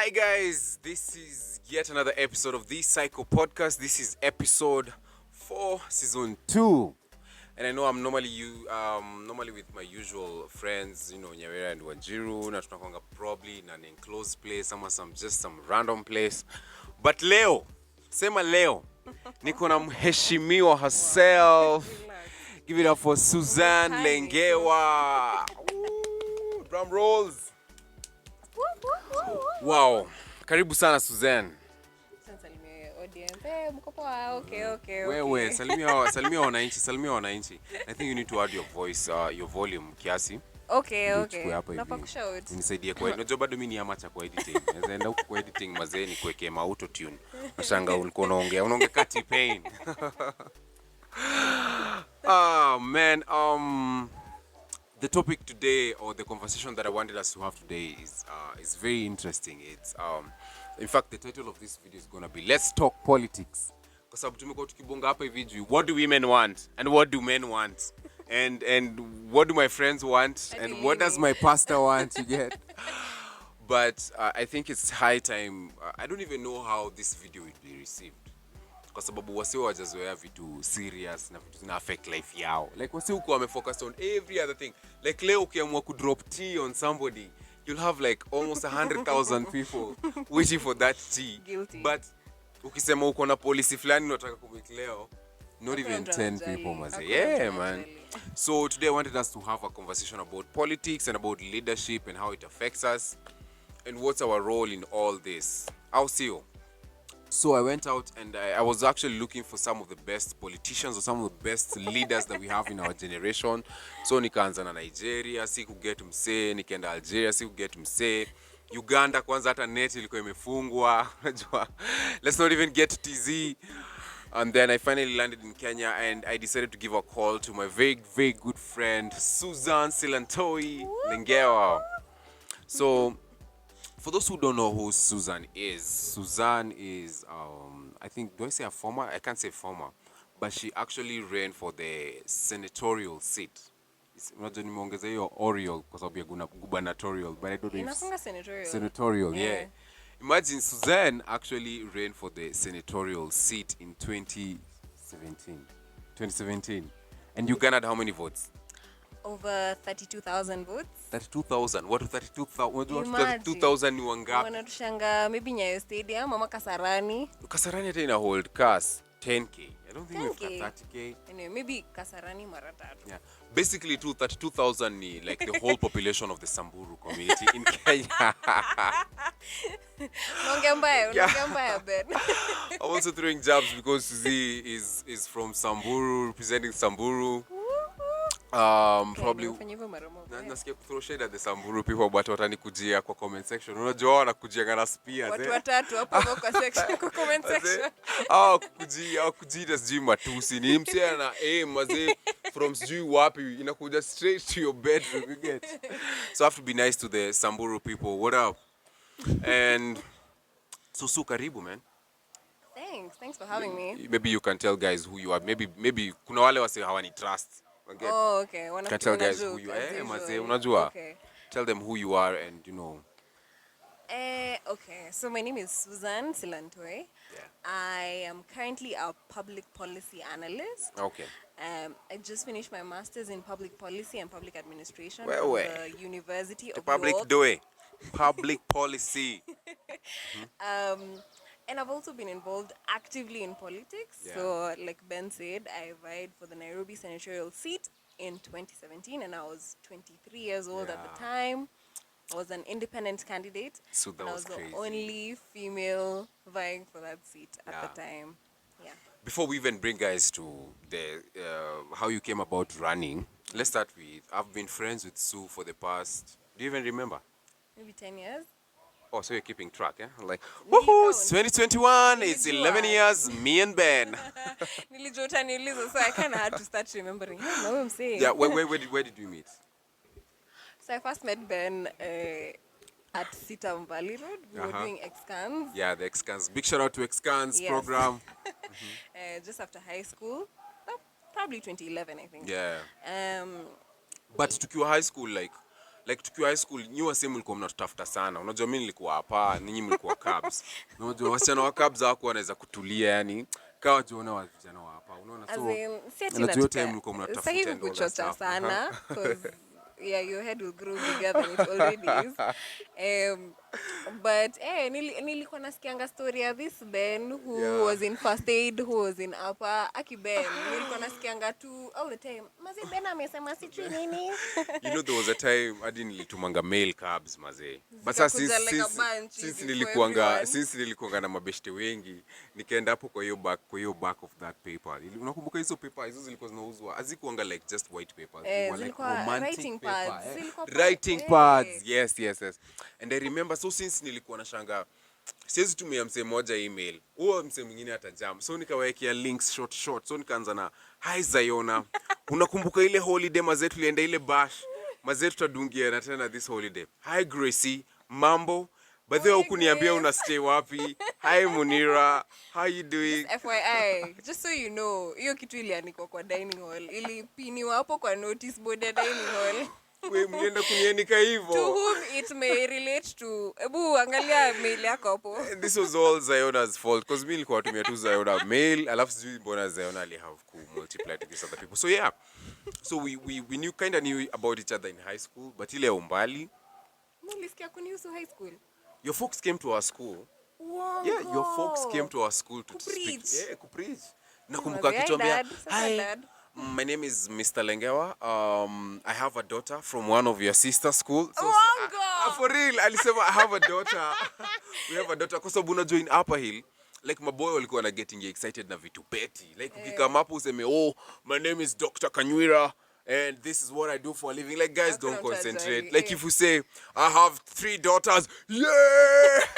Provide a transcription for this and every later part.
Hi guys, this is yet another episode of the Cyco podcast. This is episode 4, season 2. And I know I'm normally with my usual friends, Nyawera and Wanjiru, na tunakwanga probably in an enclosed place, some random place. But Leo, niko na mheshimiwa herself. Give it up for Suzanne Lengewa. Ooh, drum rolls. Wow. Karibu sana Suzanne. Wewe, salimia wananchi. I think you need to add your voice, your volume kiasi. Okay. Napakushout. Unisaidie kwa unajua bado mimi ni amateur kwa editing. Naenda huko kwa editing mazeni kuwekea auto tune. Nashanga ulikuwa unaongea kati pain. Man, the topic today, or the conversation that I wanted us to have today, is very interesting. It's in fact, the title of this video is gonna be "Let's Talk Politics." Kwa sababu tumekuwa tukibonga hapa hivi, what do women want and what do men want, and what do my friends want and what does my pastor want, you get? But I think it's high time. I don't even know how this video will be received. Kwa sababu wasi wajazoea vitu serious na vitu zina affect life yao. Like wasi huko wamefocus on every other thing. Like leo ukiamua ku drop tea on somebody, you'll have like almost 100,000 people waiting for that tea. Guilty. But ukisema uko na policy fulani unataka kumake leo, not even 10 people maze. Yeah, man. So today I wanted us to have a conversation about politics and about leadership and how it affects us and what's our role in all this. I'll see you. So I went out and I was actually looking for some of the best politicians or some of the best leaders that we have in our generation. So nikaanza na Nigeria, siku get msee, nikaenda Algeria, siku get msee. Uganda kwanza hata net ilikuwa imefungwa. Let's not even get to TZ. And then I finally landed in Kenya and I decided to give a call to my very, very good friend, Suzanne Silantoi Lengewa. So for those who don't know who Suzanne is, I think, do I say a former? I can't say former, but she actually ran for the senatorial seat. Unajua nimeongeza hiyo Oriol kwa sababu ya gubernatorial, but I don't know if senatorial, yeah. Imagine Suzanne actually ran for the senatorial seat in 2017. And you garnered how many votes? Over 32,000 votes. 32,000. What 32,000 ni wangapi? Wanatushanga maybe Nyayo Stadium, mama Kasarani. Kasarani hata ina hold cast 10k. I don't think we've got 30k. Anyway, maybe Kasarani mara tatu. Yeah. Basically 32,000 ni like the whole population of the Samburu community in Kenya. Nongembaya Ben. I'm also throwing jabs because Suzy is from Samburu, representing Samburu. Probably nasikia throw shade at the Samburu people, but watanikujia kwa comment section. Unajua wanakujia na spears. Watu watatu hapo kwa section, kwa comment section. Kujia sijui matusi ni msia na maze from sijui wapi inakuja straight to your bedroom, you get. So I have to be nice to the Samburu people. What up? And so karibu, man. Thanks for having me. Maybe you can tell guys who you are. Maybe kuna wale wase hawani trust. Okay. Oh, okay. Can tell guys who you are. Maze, unajua. Okay. Tell them who you are and Okay. So my name is Suzanne Silantoy. Yeah. I am currently a public policy analyst. Okay. I just finished my master's in public policy and public administration Where? from the University of York. Public policy. And I've also been involved actively in politics. Yeah. So like Ben said, I vied for the Nairobi senatorial seat in 2017 and I was 23 years old at the time. I was an independent candidate. So that and I was was crazy. The only female vying for that seat at the time. Yeah. Before we even bring guys to the how you came about running, let's start with, I've been friends with Sue for the past, do you even remember? Maybe 10 years. Oh, so you're keeping track, eh? I'm like, woohoo, it's 2021, it's 11 years, me and Ben. So I kind of had to start remembering. I know what I'm saying. Yeah, where did you meet? So I first met Ben at Sitam Valley Road. We were doing Excans. Yeah, the Excans. Big shout out to Excans program. Just after high school. Probably 2011, I think. Yeah. Um, But tukiwa high school, like, like tukiwa high school nyi wase mlikuwa mnatutafuta sana. Unajua mimi nilikuwa hapa, ninyi mlikuwa cabs. Unajua wasichana wa cabs hawako wanaweza kutulia yani kawa jiona wa vijana wa hapa. Unaona so unajua time mlikuwa mnatafuta and all that stuff. Sana cause yeah, your head will grow bigger than it already is. But nilikuwa nasikianga story ya this Ben who was in first aid, who was in upper. Aki Ben, nilikuwa nasikianga tu all the time. Mazi Ben amesema sijui nini. You know there was a time hadi nilitumanga mail cabs mazee. But since nilikuanga na mabeshte wengi, nikaenda hapo kwa hiyo back of that paper. Unakumbuka hizo paper hizo zilikuwa zinauzwa? Hazikuanga like just white papers. They were like romantic paper. Writing pads. Yes. And I remember so since nilikuwa na shanga siwezi tumia msee moja email. Huo msee mwingine atajam. So nikawekea links short. So nikaanza na hi Zayona. Unakumbuka ile holiday mazetu tulienda ile bash? Mazetu tutadungia na tena this holiday. Hi Gracie, mambo. By the way hukuniambia una stay wapi? Hi Munira, how you doing? Just FYI, just so you know, hiyo kitu iliandikwa kwa dining hall. Ilipiniwa hapo kwa notice board ya dining hall. Wewe mlienda kuniandika hivyo. To whom it may relate to. Ebu angalia mail yako hapo. This was all Zayona's fault because mimi nilikuwa natumia tu Zayona mail, alafu sijui mbona Zayona ali have to multiply to these other people. So yeah. So we knew about each other in high school, but ile umbali. Nilisikia kunihusu high school. Your folks came to our school. Wow. Yeah, your folks came to our school to preach. Speak. Yeah, kupreach. Nakumbuka akituambia, "Hi, my name is Mr. Lengewa. I have a daughter from one of your sister schools." So, for real, alisema I have a daughter. We have a daughter. Kwa sababu unajua in Upper Hill, like maboy walikuwa na getting excited na vitu petty. Like ukikama hapo useme, "Oh, my name is Dr. Kanywira. And this is what I do for a living." Like guys don't concentrate. Like if you say, "I have 3 daughters." Yeah.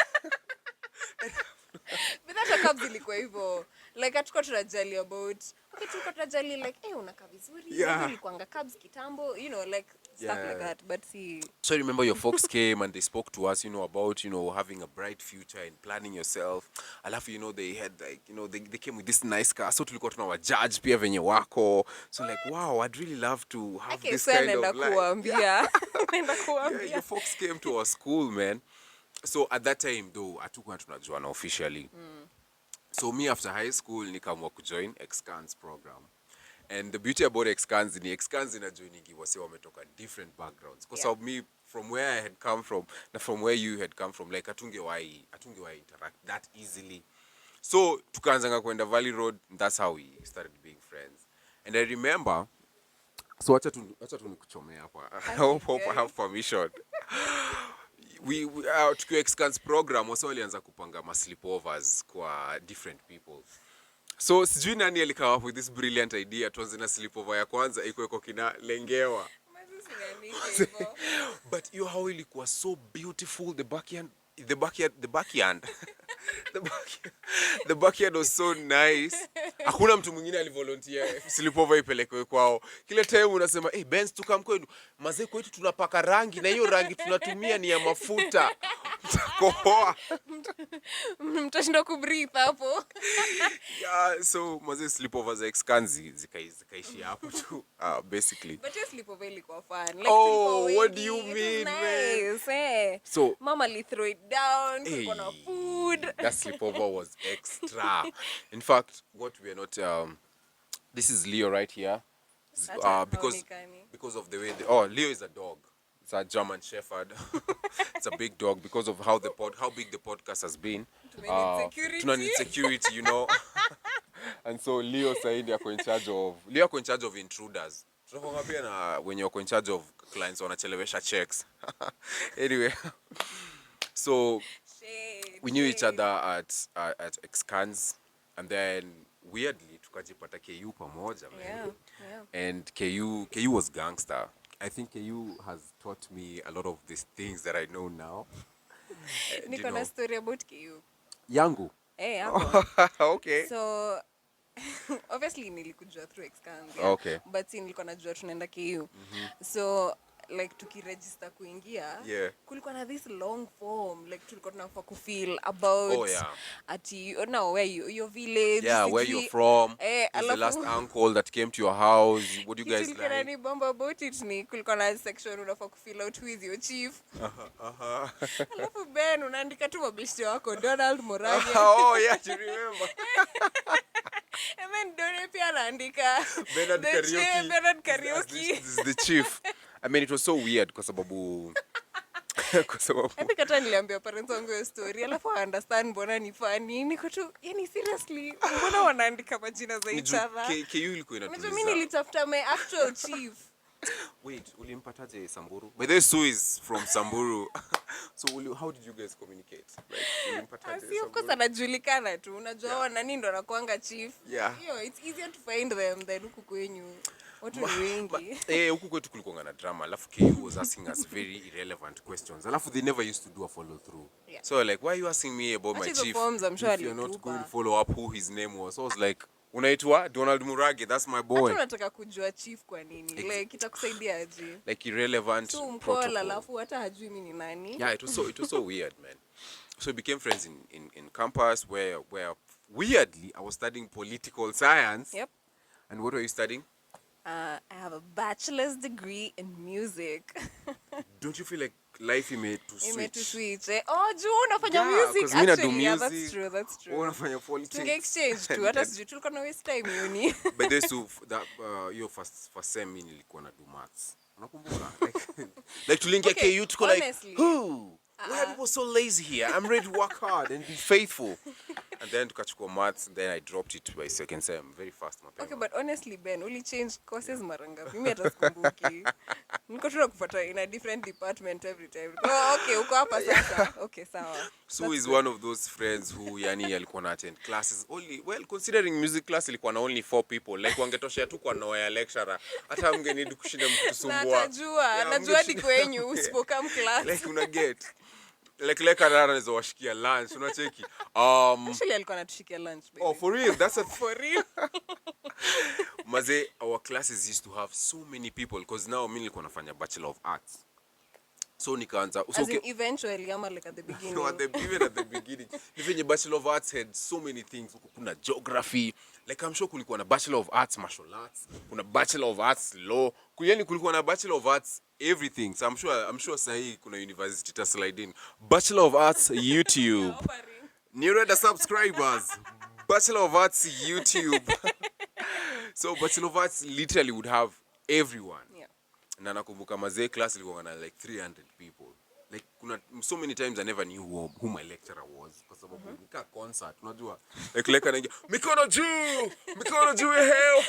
But that's a cabs ilikuwa hivyo. Like hatuko tunajali about. Okay, tuko tunajali like unakaa vizuri. Ilikuanga cabs kitambo, you know, like stuff like that. But see. So I remember your folks came and they spoke to us, you know, about, you know, having a bright future and planning yourself. Alafu, you know, they had like, you know, they came with this nice car. So tulikuwa tunawajudge pia venye wako. So like, wow, I'd really love to have this kind of life. Yeah, your folks came to our school, man. So at that time though, hatukuwa tunajuana officially. So me after high school nikaamua kujoin Excans program. And the beauty about Excans ina joiningi wase wametoka different backgrounds. Because of me from where I had come from na from where you had come from, like atungewahi interact that easily. So tukaanza kwenda Valley Road, and that's how we started being friends. And I remember, so acha tu nikuchomea hapa. I hope I have permission. We tukiwa Excans program wase walianza kupanga ma sleepovers kwa different people. So sijui nani alikama up with this brilliant idea tuanze na sleepover ya kwanza iko kina Lengewa. But you how ilikuwa so beautiful, the backyard was so nice. Hakuna mtu mwingine alivolunteer sleepover ipelekwe kwao. Kila time unasema, "Hey Benz tukam kwenu. Mazee kwetu tunapaka rangi na hiyo rangi tunatumia ni ya mafuta." Mtakohoa. Mtashinda kubreathe hapo. Yeah, so mazee sleepovers za Excanzi zikaishi hapo tu basically. But your sleepover ilikuwa fun. Like, what do you mean, nice, man? So mama li throw it down, tulikuwa na food. That sleepover was extra. In fact, what we are not this is Leo right here. Because of the way Leo is a dog. It's a German Shepherd. It's a big dog because of how big the podcast has been. Tuna need security, you know. And so Leo said yako in charge of intruders. Tunakuwa pia na when you're in charge of clients wanachelewesha checks. Anyway. So we knew each other at Excans, and then weirdly tukajipata KU pamoja, man. Yeah. And KU was gangster. I think KU has taught me a lot of these things that I know now. Niko na story about KU. Yangu? Yangu. Okay. So obviously nilikujua through Excans. Okay. But nilikuwa najua tunaenda KU. So like tukiregister kuingia, Yeah. kulikuwa na this long form like tulikuwa tunafaa kufeel about Oh, yeah. ati no where your village, Yeah, where you're from. Who's the last uncle that came to your house? What do you guys like? Ni bomba about it ni kulikuwa na section unafaa kufeel out who is your chief. Alafu Ben unaandika tu mabishti wako Donald Morage. Oh yeah, do you remember? And then Donnie pia anaandika Bernard Karaoke. This is the chief. I mean, it was so weird kwa sababu I think hata niliambia parents wangu hiyo story alafu I understand mbona ni funny. Niko tu yani seriously mbona wanaandika majina za each other. KU ilikuwa inatuliza. Mimi nilitafuta my actual chief. Wait, ulimpataje Samburu? By the way, Sue is from Samburu. So how did you guys communicate? Like ulimpataje Samburu? Of course anajulikana tu. Unajua nani ndo anakuanga chief. Yeah. It's easier to find them than huku kwenyu. Watu ni wengi. Huku kwetu kulikuwa na drama. Alafu KU was asking us very irrelevant questions. Alafu they never used to do a follow through. Yeah. So like, why are you asking me about my chief? Forms, I'm sure if you're not going to follow up who his name was. So I was like, unaitwa Donald Morage, that's my boy. Hata unataka kujua chief kwa nini? Like itakusaidia aje? Like irrelevant protocol. Alafu hata hajui mimi ni nani. Yeah, it was so weird, man. So we became friends in campus where weirdly I was studying political science. Yep. And what are you studying? I have a bachelor's degree in music. Don't you feel like life you made to switch? Oh, juu unafanya music actually. Yeah, that's true. Unafanya politics. Tunge exchange tu hata sijui tulikuwa na waste time uni. But there's your first sem mimi nilikuwa na do maths. Unakumbuka? Like tuliingia KU tuko like who? Why are people so lazy here? I'm ready to work hard and be faithful. And then tukachukua maths, then I dropped it by second sem very fast mapema. Okay, but honestly Ben, uli change courses mara ngapi? Mimi hata sikumbuki. Niko tu nakufuata in a different department every time. Oh, okay, uko hapa sasa. Okay, sawa. So is one of those friends who yani alikuwa na attend classes only, well considering music class ilikuwa na only 4 people, like wangetoshea tu kwa noya lecturer hata mngenidi kushinda mkusumbua. Najua di kwenyu usipokam class. Like una get like anaweza washikia lunch unacheki. Actually alikuwa anatushikia lunch baby. Oh, for real? That's for real. Maze, our classes used to have so many people because now mimi nilikuwa nafanya Bachelor of Arts. So nikaanza eventually ama like at the beginning. No, even at the beginning. Even Bachelor of Arts had so many things. Kuna geography. Like I'm sure kulikuwa na Bachelor of Arts Martial Arts. Kuna Bachelor of Arts Law. Kuyeni kulikuwa na Bachelor of Arts everything. So I'm sure sahi kuna university ta slide in. Bachelor of Arts YouTube. Nearer the subscribers. Bachelor of Arts YouTube. So Bachelor of Arts literally would have everyone. Yeah. Na nakumbuka mazee class ilikuwa na like 300 people. Like kuna so many times I never knew who my lecturer was kwa sababu nika concert unajua like anaingia mikono juu hell.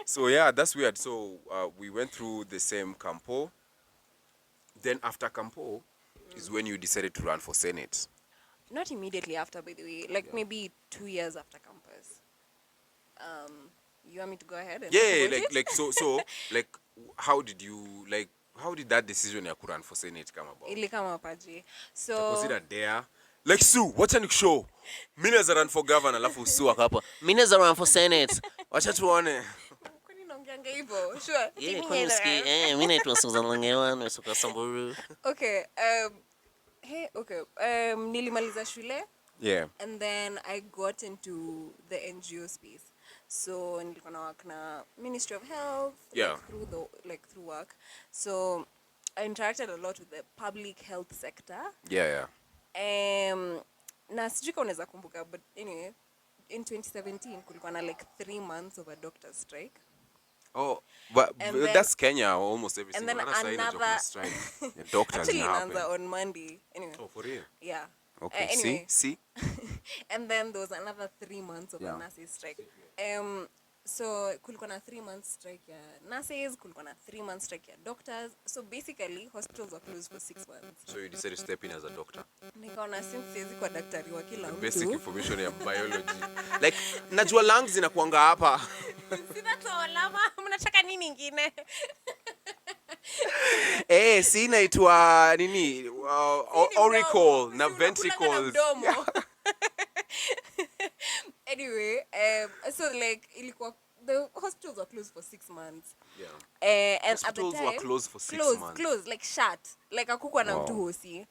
So yeah, that's weird. So we went through the same campo. Then after campo is when you decided to run for Senate. Not immediately after, by the way. Like maybe 2 years after campus. You want me to go ahead and so like how did that decision ya run for Senate come about? Ili kama paji. So was it a dare? Like Sue, wacha nikushow. Mimi naweza run for governor alafu Sue akapa. Mimi naweza run for Senate. Wacha tuone. Kwani naongeanga hivyo? Sure. Yeah, kwani usikie. Mimi naitwa Suzanne Silantoy, natoka Samburu. Okay. Nilimaliza shule. Yeah. And then I got into the NGO space. So nilikuwa na work na Ministry of Health, yeah, through work. So I interacted a lot with the public health sector. Yeah. Na sijui kama unaweza kumbuka, but anyway, in 2017 kulikuwa na like 3 months of a doctor's strike. Oh, but that's Kenya almost every single and then another strike. The doctors actually on Monday. Anyway. Oh, for real? Yeah. Okay. Anyway. See. And then there was another 3 months of a nurses strike. So kulikuwa na 3 months strike ya nurses, kulikuwa na 3 months strike ya doctors. So basically hospitals were closed for 6 months. So you decided to step in as a doctor. Nikaona since siwezi kwa daktari wa kila mtu. Basic information ya biology. Like najua lungs zinakuanga hapa. Sina toalama, mnataka nini nyingine? Si inaitwa nini? Auricle na ventricles. Anyway, so like ilikuwa the hospitals were closed for 6 months. Yeah. And Hospitals at the were time, closed for 6 months. Closed, like shut. Like hakukuwa na mtu Wow. hosi.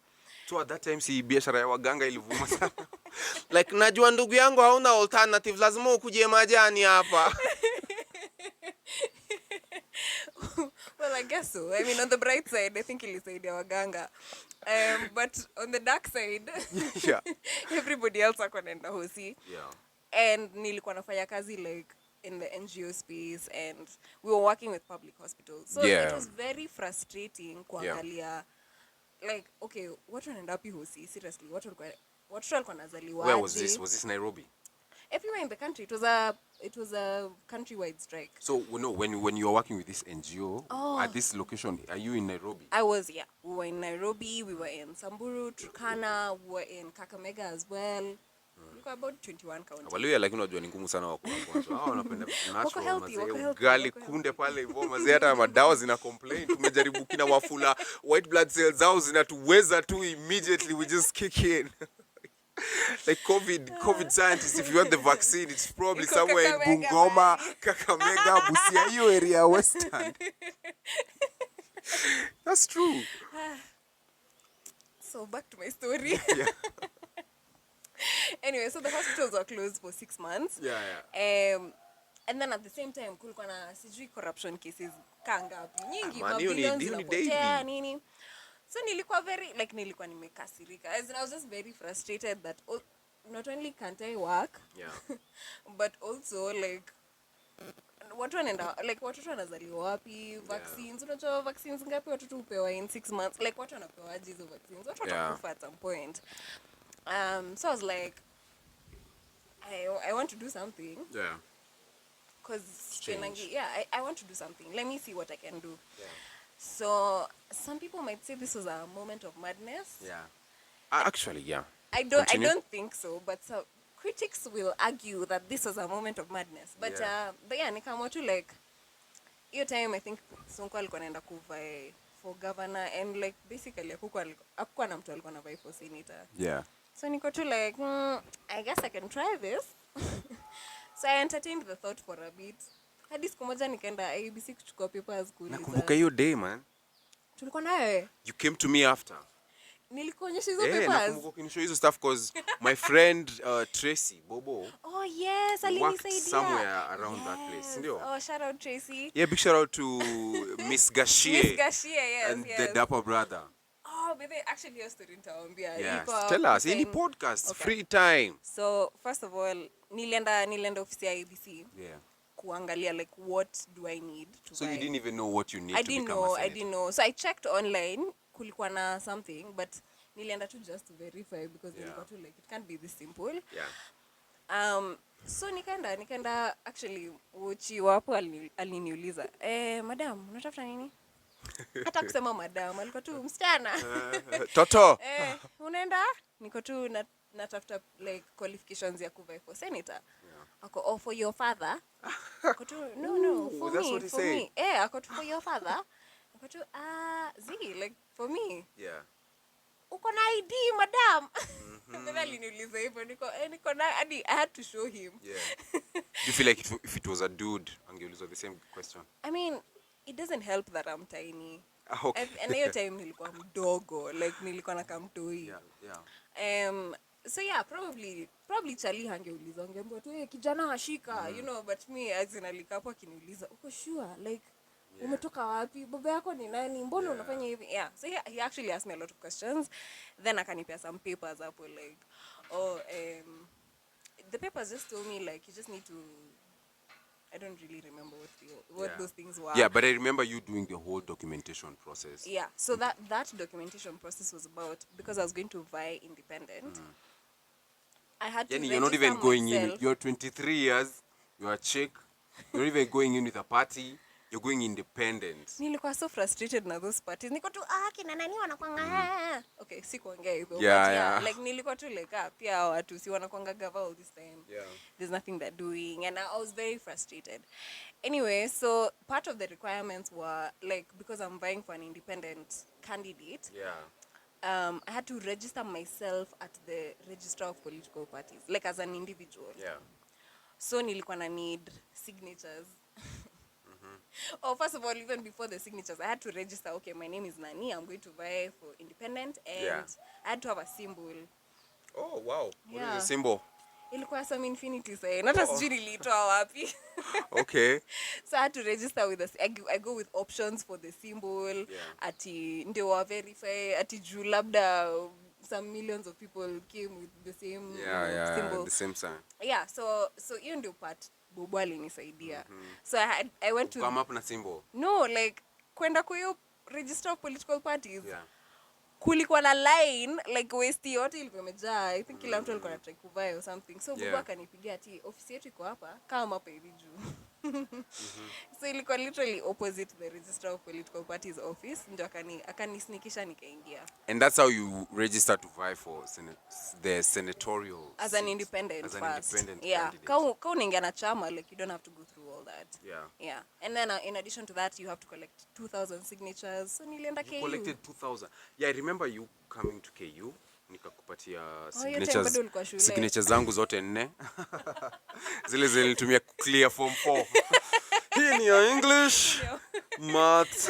So at that time si biashara ya waganga ilivuma sana. Like najua ndugu yangu hauna alternative, lazima ukuje majani hapa. Well, I guess so. I mean, on the bright side, I think ilisaidia waganga. But on the dark side, Yeah. everybody else akwanaenda hosi. Yeah. And nilikuwa nafanya kazi like in the NGO space, and we were working with public hospitals. So Yeah. it was very frustrating kuangalia like, okay, watu wanaenda wapi hosi? Seriously, watu walikuwa nazaliwa. Where was this? Was this Nairobi? Everywhere in the country. It was a countrywide strike. So when you are working with this NGO at this location, are you in Nairobi? I was, yeah. We were in Nairobi, we were in Samburu, Turkana, we were in Kakamega as well. We were about 21 counties. Waluya lakini unajua ni ngumu sana wako kwanza. Hao wanapenda Wako healthy, mazee, wako healthy, ugali wako kunde pale hivyo mazee, hata madawa zina complain. Tumejaribu kina Wafula, white blood cells zao zinatuweza tu immediately, we just kick in. Like COVID scientists, if you want the vaccine, it's probably Iko somewhere in Kakamega, Bungoma, Kakamega, Busia, hiyo area Western. That's true. So back to my story. Yeah. Anyway, so the hospitals were closed for 6 months. Yeah. And then at the same time kulikuwa na sijui corruption cases kangapi nyingi, Man, hiyo ni zinapotea, daily. nini. So nilikuwa nimekasirika. As in, I was just very frustrated that not only can't I work, Yeah. but also like watu wanazaliwa wapi, vaccines, unajua vaccines ngapi watoto hupewa in 6 months, like watu wanapewaje hizo vaccines, watu watakufa at some point. So I was like, I want to do something. Yeah. Because Change. I want to do something. Let me see what I can do. Yeah. So some people might say this was a moment of madness. Yeah. Actually, yeah. I Continue. don't think so, but critics will argue that this was a moment of madness. But yeah, nikaamua tu like hiyo time I think Sonko alikuwa anaenda kuvai for governor, and like basically hakukuwa na mtu alikuwa anavai for senator. Yeah. So niko tu like, I guess I can try this. So I entertained the thought for a bit. Hadi siku moja nikaenda ABC kuchukua papers kuuliza. Nakumbuka hiyo day, man. Tulikuwa nayo. You came to me after. Nilikuonyesha hizo Yeah, papers. nakumbuka ukinishow hizo stuff because my friend Tracy Bobo Oh yes, worked alinisaidia. somewhere around that place, ndio? Oh, shout out Tracy. Yeah, big shout out to Miss Gashie Miss Gashie, yes, and yes. the Dapper brother. Oh, but they actually your story nitawaambia. Yes, Ilikuwa tell us. time. Any podcast, Okay. free time. So, first of all, nilienda ofisi ya ABC. Yeah. Kuangalia like what do I need to So buy. you didn't even know what you need I to didn't become know. a I senator. didn't know. So I checked online. Kulikuwa na something, but nilienda tu just to verify because nilikuwa tu like it can't be this simple. Yeah. So nikaenda actually uchi wapo aliniuliza, madam, unatafuta nini? Hata kusema madam, alikuwa tu msichana. Toto. Unaenda? Niko tu natafuta like qualifications ya kuvai for senator. Ako, for your father. Ako tu, no, for that's me, what he for said. me. Ako tu, for your father. Ako tu, like for me. Yeah. Uko na ID, madam. Then aliniuliza hivyo, niko na hadi I had to show him. Yeah. Do you feel like if it was a dude, angeuliza the same question? I mean, it doesn't help that I'm tiny. Okay. And hiyo time nilikuwa mdogo, like nilikuwa na kamtoi. Yeah. So yeah, probably Charlie hangeuliza, angeambiwa tu kijana hashika, you know, but me as in alikapo akiniuliza, uko sure like umetoka wapi, baba yako ni nani, mbona unafanya hivi? Yeah, so he actually asked me a lot of questions, then akanipea some papers hapo like the papers just told me like you just need to, I don't really remember what those things were. Yeah, but I remember you doing the whole documentation process. Yeah, so that documentation process was about, because I was going to vie independent. I had to You're not even register going in. myself. You're 23 years. You're a chick. You're not even going in with a party. You're going independent. Nilikuwa so frustrated na those parties. Niko tu kina nani wanakuanga. Okay, si kuongea hivyo. Yeah. Like nilikuwa tu like pia watu si wanakuanga gava all this time. Yeah. There's nothing they're doing, and I was very frustrated. Anyway, so part of the requirements were like, because I'm vying for an independent candidate. Yeah. I had to register myself at the Register of Political Parties, like as an individual. Yeah. So nilikuwa na need signatures. Oh, first of all, even before the signatures, I had to register, okay, my name is Nani, I'm going to vie for independent, and I had to have a symbol. Oh, wow. Yeah. What is the symbol? Ilikuwa some infinity sign. Not as nilitoa wapi. Okay. So I had to register with I go with options for the symbol. Ati ndio wa verify ati juu labda some millions of people came with the same symbol. The same sign. Yeah, so hiyo ndio part Bobo alinisaidia. So I went to come up na symbol. No, like kwenda kwa hiyo register of political parties. Yeah. Kulikuwa na line like waste yote ilikuwa imejaa. I think kila mtu alikuwa anataka kuvaa or something. So Bobo akanipigia ati ofisi yetu iko hapa kama hapa hivi juu. So ilikuwa literally opposite the register of political parties office, ndio akanisnikisha nikaingia. And that's how you register to vie for the senatorial as an independent candidate. Ka unaingia na chama, like you don't have to go through all that. Yeah. And then in addition to that you have to collect 2,000 signatures. So nilienda KU. Collected 2,000. Yeah, I remember you coming to KU. Nikakupatia signatures zangu zote 4. Zile nilitumia clear form 4. Hii ni ya English, math,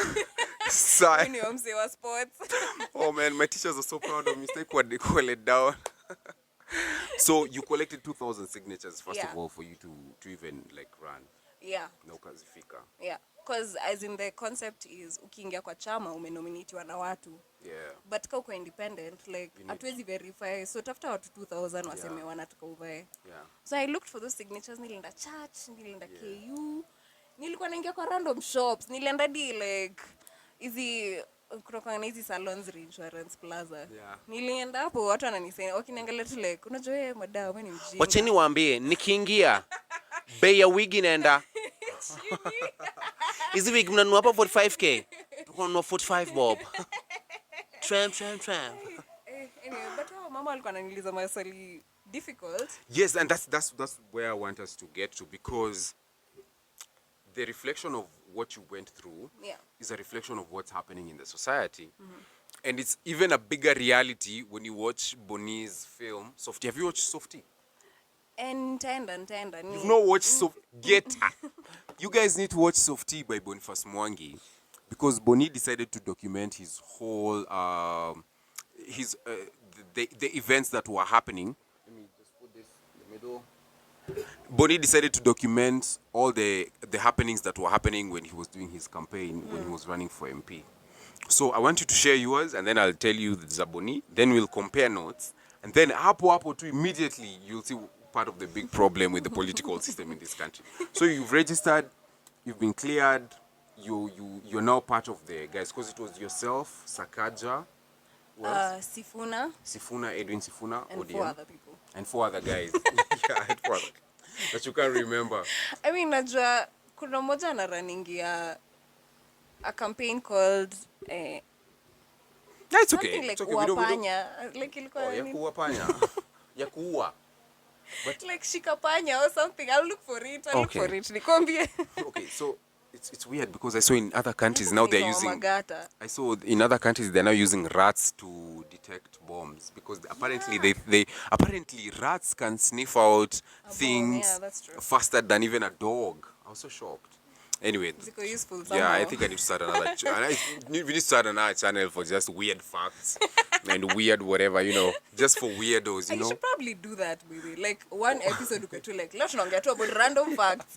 science. Ni mzee wa sports. Oh man, my teachers are so proud of me. Stay call it down. So you collected 2,000 signatures first of all for you to even like run. Yeah. Na ukazifika. Yeah. Because as in the concept is ukiingia kwa chama umenominatiwa na watu. Yeah. But kama uko independent, like hatuwezi verify, so tafuta watu 2,000 waseme wanataka uvae. Yeah. So I looked for those signatures. Nilienda church, nilienda KU, nilikuwa naingia kwa random shops, nilienda like hizi kutoka na hizi salons Reinsurance Plaza. Yeah. Nilienda hapo watu wananisema wakiniangalia tu like unajua wewe madam wewe ni mjinga. Wacheni waambie nikiingia bei ya wigi naenda. Hizi wig mnanunua hapa 45k. Tunanunua 45 bob. Tram. Anyway, but mama alikuwa ananiuliza maswali difficult. Yes, and that's where I want us to get to, because the reflection of what you went through is a reflection of what's happening in the society. And it's even a bigger reality when you watch Bonnie's film, Softy. Have you watched Softy? Ntenda. You've not watched Softy? You guys need to watch Softy by Boniface Mwangi, because Bonnie decided to document his whole, the events that were happening. Let me just put this in the middle. Bonnie decided to document all the happenings that were happening when he was doing his campaign, when he was running for MP. So I want you to share yours, and then I'll tell you the Zaboni. Then we'll compare notes, and then hapo too, immediately you'll see part of the big problem with the political system in this country. So you've registered, you've been cleared, you're now part of the guys, because it was yourself, Sakaja, Sifuna, Edwin Sifuna, and ODM, 4 other people. and 4 other guys. Yeah, and 4 other that you can't remember. I mean, najua kuna moja na running a campaign called Yeah, it's okay. something like It's okay. We don't. Uwapanya. Like ilikuwa Oh, nini? ya kuua. But Like shikapanya or something. I'll look for it. Okay. Nikwambie. okay, so it's weird, because I saw in other countries now they're using. Magata. I saw in other countries they're now using rats to detect bombs, because apparently apparently rats can sniff out things yeah, that's true. faster than even a dog. I was so shocked. Anyway, Ziko useful somehow. yeah, I think I need to start another. We need to start another channel for just weird facts and weird whatever, just for weirdos, You should probably do that, baby. Like one episode uko tu like leo tunaongea tu about random facts.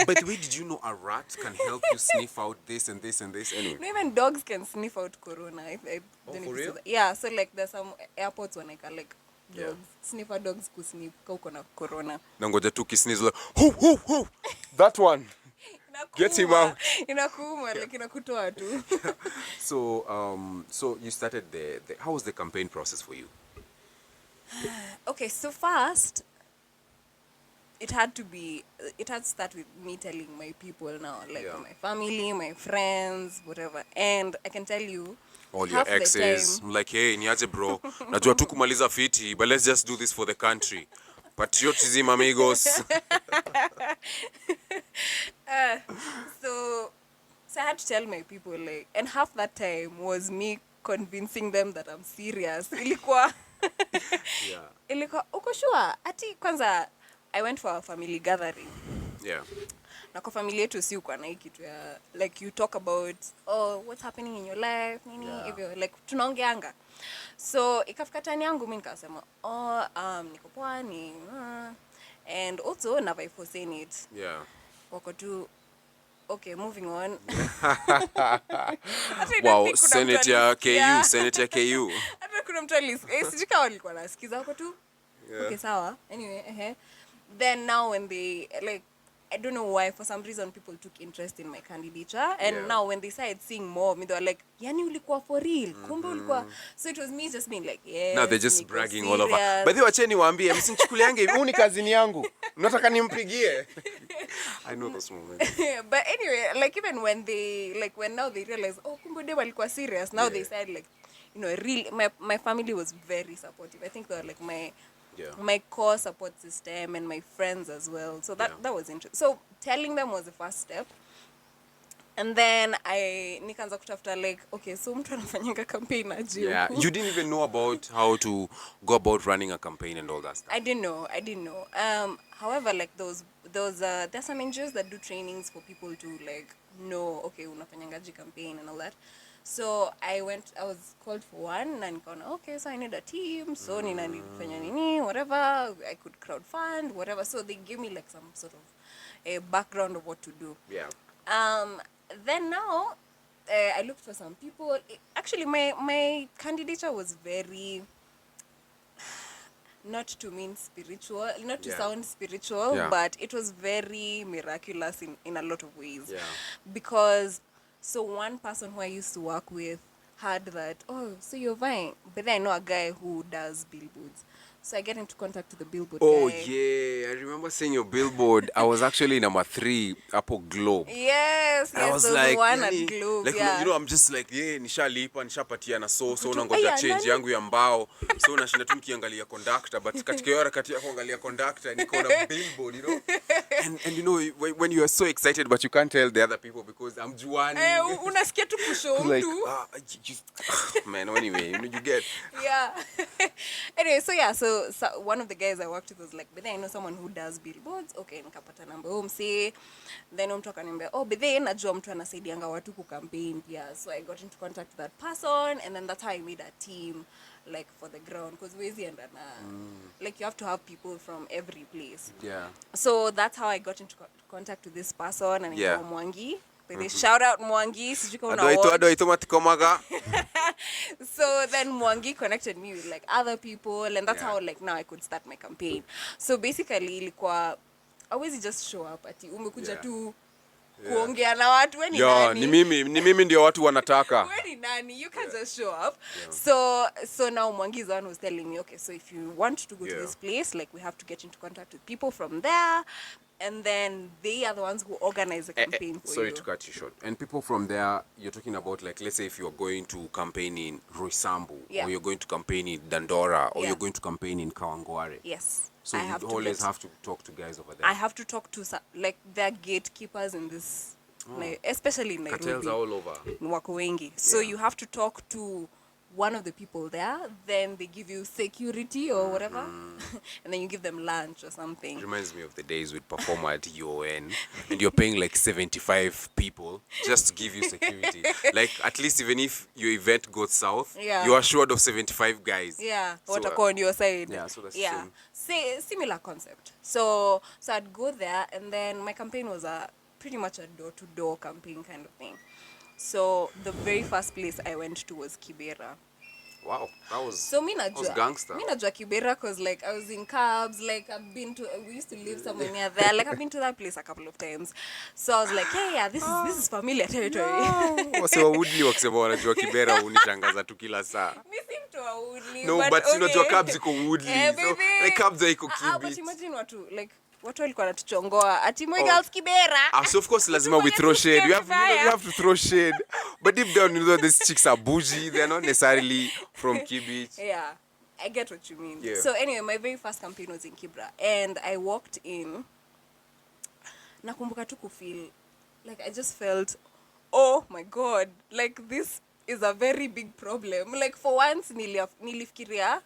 By the way, did you know a rat can help you sniff out this and this and this? Anyway. No, even dogs can sniff out corona. I don't know for if you real? saw that. Yeah, so like there's some airports wanaeka like dogs, sniffer dogs kusniff ka uko na corona. Nangoja tu kisneeze like, hoo. That one. Get him out. Inakuuma, like inakutoa tu. So you started how was the campaign process for you? Okay, so first it had to start with me telling my people now, like my family, my friends, whatever. And I can tell you all your exes, I'm like, hey, niaje bro, najua tu kumaliza fiti, but let's just do this for the country. Patriotism, amigos. So I had to tell my people, like, and half that time was me convincing them that I'm serious. Ilikuwa uko sure? Ati kwanza I went for a family gathering. Yeah. Na kwa familia yetu si uko na hii kitu ya like you talk about what's happening in your life nini hivyo like tunaongeanga. So ikafika tani yangu mimi nikasema niko poa ni and also never for saying it. Yeah. Wako tu okay, moving on. Wow, Senator KU. Hata kuna mtu sijui kama walikuwa nasikiza wako tu. Okay, sawa. Anyway, then now when they like I don't know why for some reason people took interest in my candidature and now when they started seeing more of me they were like yani ulikuwa for real kumbe ulikuwa so it was me just being like yeah Now they're just bragging all over. But they wacheni waambie msinichukuliange hivi huu ni kazini yangu mnataka nimpigie. I know those moments. But anyway like even when they like when now they realize kumbe they walikuwa serious now they said like you know real my family was very supportive. I think they were like my core support system and my friends as well. So that was interesting. So telling them was the first step. And then nikaanza kutafuta like okay so mtu anafanyanga campaign aje. Yeah, you didn't even know about how to go about running a campaign and all that stuff. I didn't know. However like those there's some NGOs that do trainings for people to like know okay unafanyangaje campaign and all that. So I was called for one and nikaona okay so I need a team so ninafanya nini whatever I could crowdfund whatever so they gave me like some sort of a background of what to do. Yeah. Then now I looked for some people. Actually my candidature was very not to mean spiritual, not to sound spiritual, but it was very miraculous in a lot of ways. Yeah. Because so one person who I used to work with had that, so you're vying. But then I know a guy who does billboards. So I get into contact with the billboard guy. Yeah, I remember seeing your billboard. I was actually number 3 Apple Globe. Yes, I was so like, the one at Globe, like yeah. you know, I'm just like, nishalipa, nishapatia na so nangoja change yangu ya mbao. So nashinda tu nikiangalia conductor, but katika hiyo harakati ya kuangalia conductor niko na billboard, you know. And you know, when you are so excited but you can't tell the other people because I'm juani. Unasikia tu kushow mtu. Man, anyway, you get. Yeah. Anyway, so one of the guys I worked with was like, but then I know someone who does billboards. Okay, nikapata number mse. Then mtu akaniambia, but then najua mtu anasaidianga watu ku campaign pia. So I got into contact with that person and then that's how I made a team like for the ground because wezi and like you have to have people from every place. Yeah. So that's how I got into contact with this person and Mwangi. But they shout out Mwangi, sijui kama unaona. So then Mwangi connected me with like other people and that's how like now I could start my campaign. So basically ilikuwa always just show up ati umekuja tu kuongea na watu wewe ni nani? Ni mimi ndio watu wanataka. Wewe ni nani? You can just show up. So now Mwangi is the one who's telling me okay so if you want to go to this place like we have to get into contact with people from there. And then they are the ones who organize the campaign for you. Sorry to cut you short. And people from there, you're talking about, like, let's say if you're going to campaign in Roysambu, or you're going to campaign in Dandora, or you're going to campaign in Kawangware. Yes. So you always have to talk to guys over there. I have to talk to, like, their gatekeepers in this, like, especially in Nairobi. Cartels are all over. Wako wengi. So you have to talk to one of the people there, then they give you security or whatever, and then you give them lunch or something. It reminds me of the days we'd perform at UN, and you're paying like 75 people just to give you security. Like, at least even if your event goes south, you're assured of 75 guys. Yeah, what are on your side. Yeah, so that's similar concept. So I'd go there, and then my campaign was pretty much a door-to-door campaign kind of thing. So the very first place I went to was Kibera. Wow, that was gangster. Me najua Kibera because like I was in cabs, like we used to live somewhere near there. Like I've been to that place a couple of times. So I was like, hey, this is familiar territory. Wase wa Woodley wakisema wanajua Kibera unishangaza tu kila saa. Mi si mtu wa Woodley. No, but you know cabs iko Woodley. So like cabs iko Kibera. But imagine watu walikuwa wanatuchongoa ati Moi Girls Kibera. So of course lazima we throw shade. We have to throw shade. But deep down you know these chicks are bougie. They're not necessarily from Kibich. Yeah. I get what you mean. Yeah. So anyway, my very first campaign was in Kibra and I walked in. Nakumbuka tu kufeel like I just felt oh my god, like this is a very big problem. Like for once nilifikiria,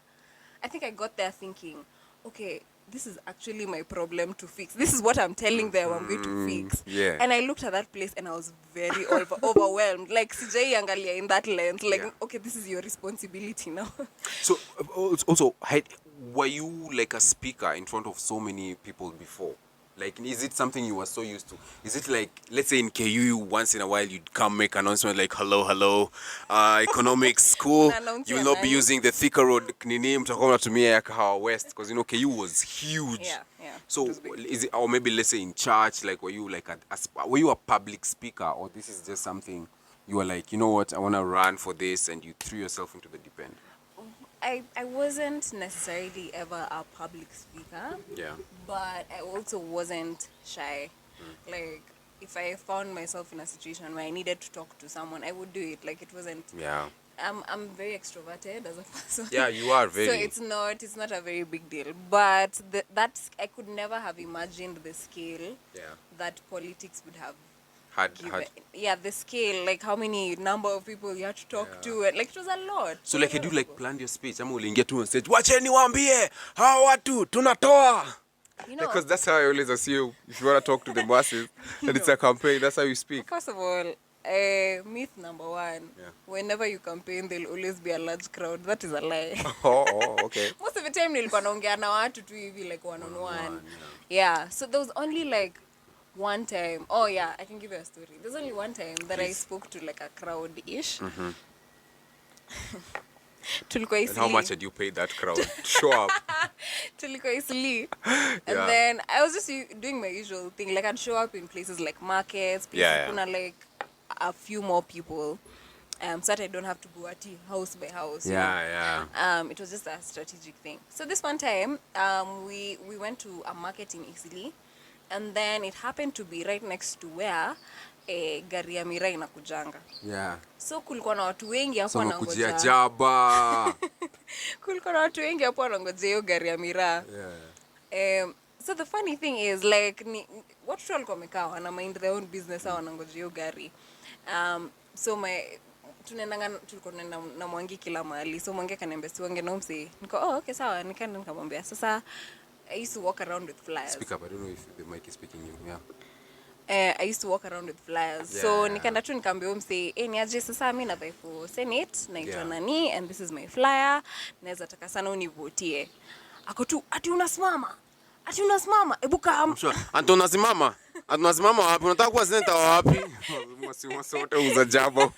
I think I got there thinking, okay, this is actually my problem to fix. This is what I'm telling them I'm going to fix. Yeah. And I looked at that place and I was very overwhelmed. Like, CJ Angalia in that lens. Like, Yeah. okay, this is your responsibility now. So also, were you like a speaker in front of so many people before? Like, is it something you were so used to? Is it like, let's say in KU, once in a while you'd come make announcement like, hello, economics school, you will not be using the thicker road, nini, mtakuwa mnatumia ya Kahawa West, because you know KU was huge. Yeah. So is it, or maybe let's say in church, like were you like were you a public speaker, or this is just something you were like, you know what, I want to run for this, and you threw yourself into the deep end? I wasn't necessarily ever a public speaker. Yeah. But I also wasn't shy. Like, if I found myself in a situation where I needed to talk to someone, I would do it. Like, it wasn't. Yeah. I'm very extroverted as a person. Yeah, you are very. So it's not a very big deal. But that's, I could never have imagined the scale that politics would have. Yeah, the scale, like how many number of people you had to talk to, and like it was a lot. So like, had you like planned your speech? I'm uliingia tu on stage, wacheni waambie hawa watu tunatoa. You know, Because that's how I always assume, if you want to talk to the masses, that it's a campaign, that's how you speak. First of all, myth number one, whenever you campaign, there'll always be a large crowd. That is a lie. Oh, okay. Most of the time, nilikuwa naongea na watu tu hivi, like one-on-one. Yeah, so there was only like one time. Oh yeah, I can give you a story. There's only one time that I spoke to like a crowd-ish. Tulikuwa And how much had you paid that crowd to show up? Tulikuwa Isli. And then I was just doing my usual thing. Like, I'd show up in places like markets, places kuna like a few more people. So that I don't have to go at house by house. You know? It was just a strategic thing. So this one time, we went to a market in Isli. And then it happened to be right next to where gari ya miraa inakujanga. Yeah. So kulikuwa na watu wengi hapo wanangoja. Kujia jaba. Kulikuwa na watu wengi hapo wanangoja hiyo gari ya miraa. So the funny thing is like watu walikuwa wamekaa wana mind their own business au wanangoja hiyo gari. So tulikuwa tunaenda na Mwangi kila mahali. So Mwangi akaniambia si wange na umsi. Niko okay sawa, nikaenda nikamwambia. Sasa I used to walk around with flyers. Speak up, I don't know if the mic is speaking you. Yeah. I used to walk around with flyers. So nikaenda tu nikamwambia umse, niaje sasa mimi nadai for Senate, naitwa nani, and this is my flyer. Naweza taka sana univotie. Ako tu, ati unasimama. Ebu kama. Ati unasimama? Ati unasimama wapi? Unataka kuwa senator wapi? Sote uza jaba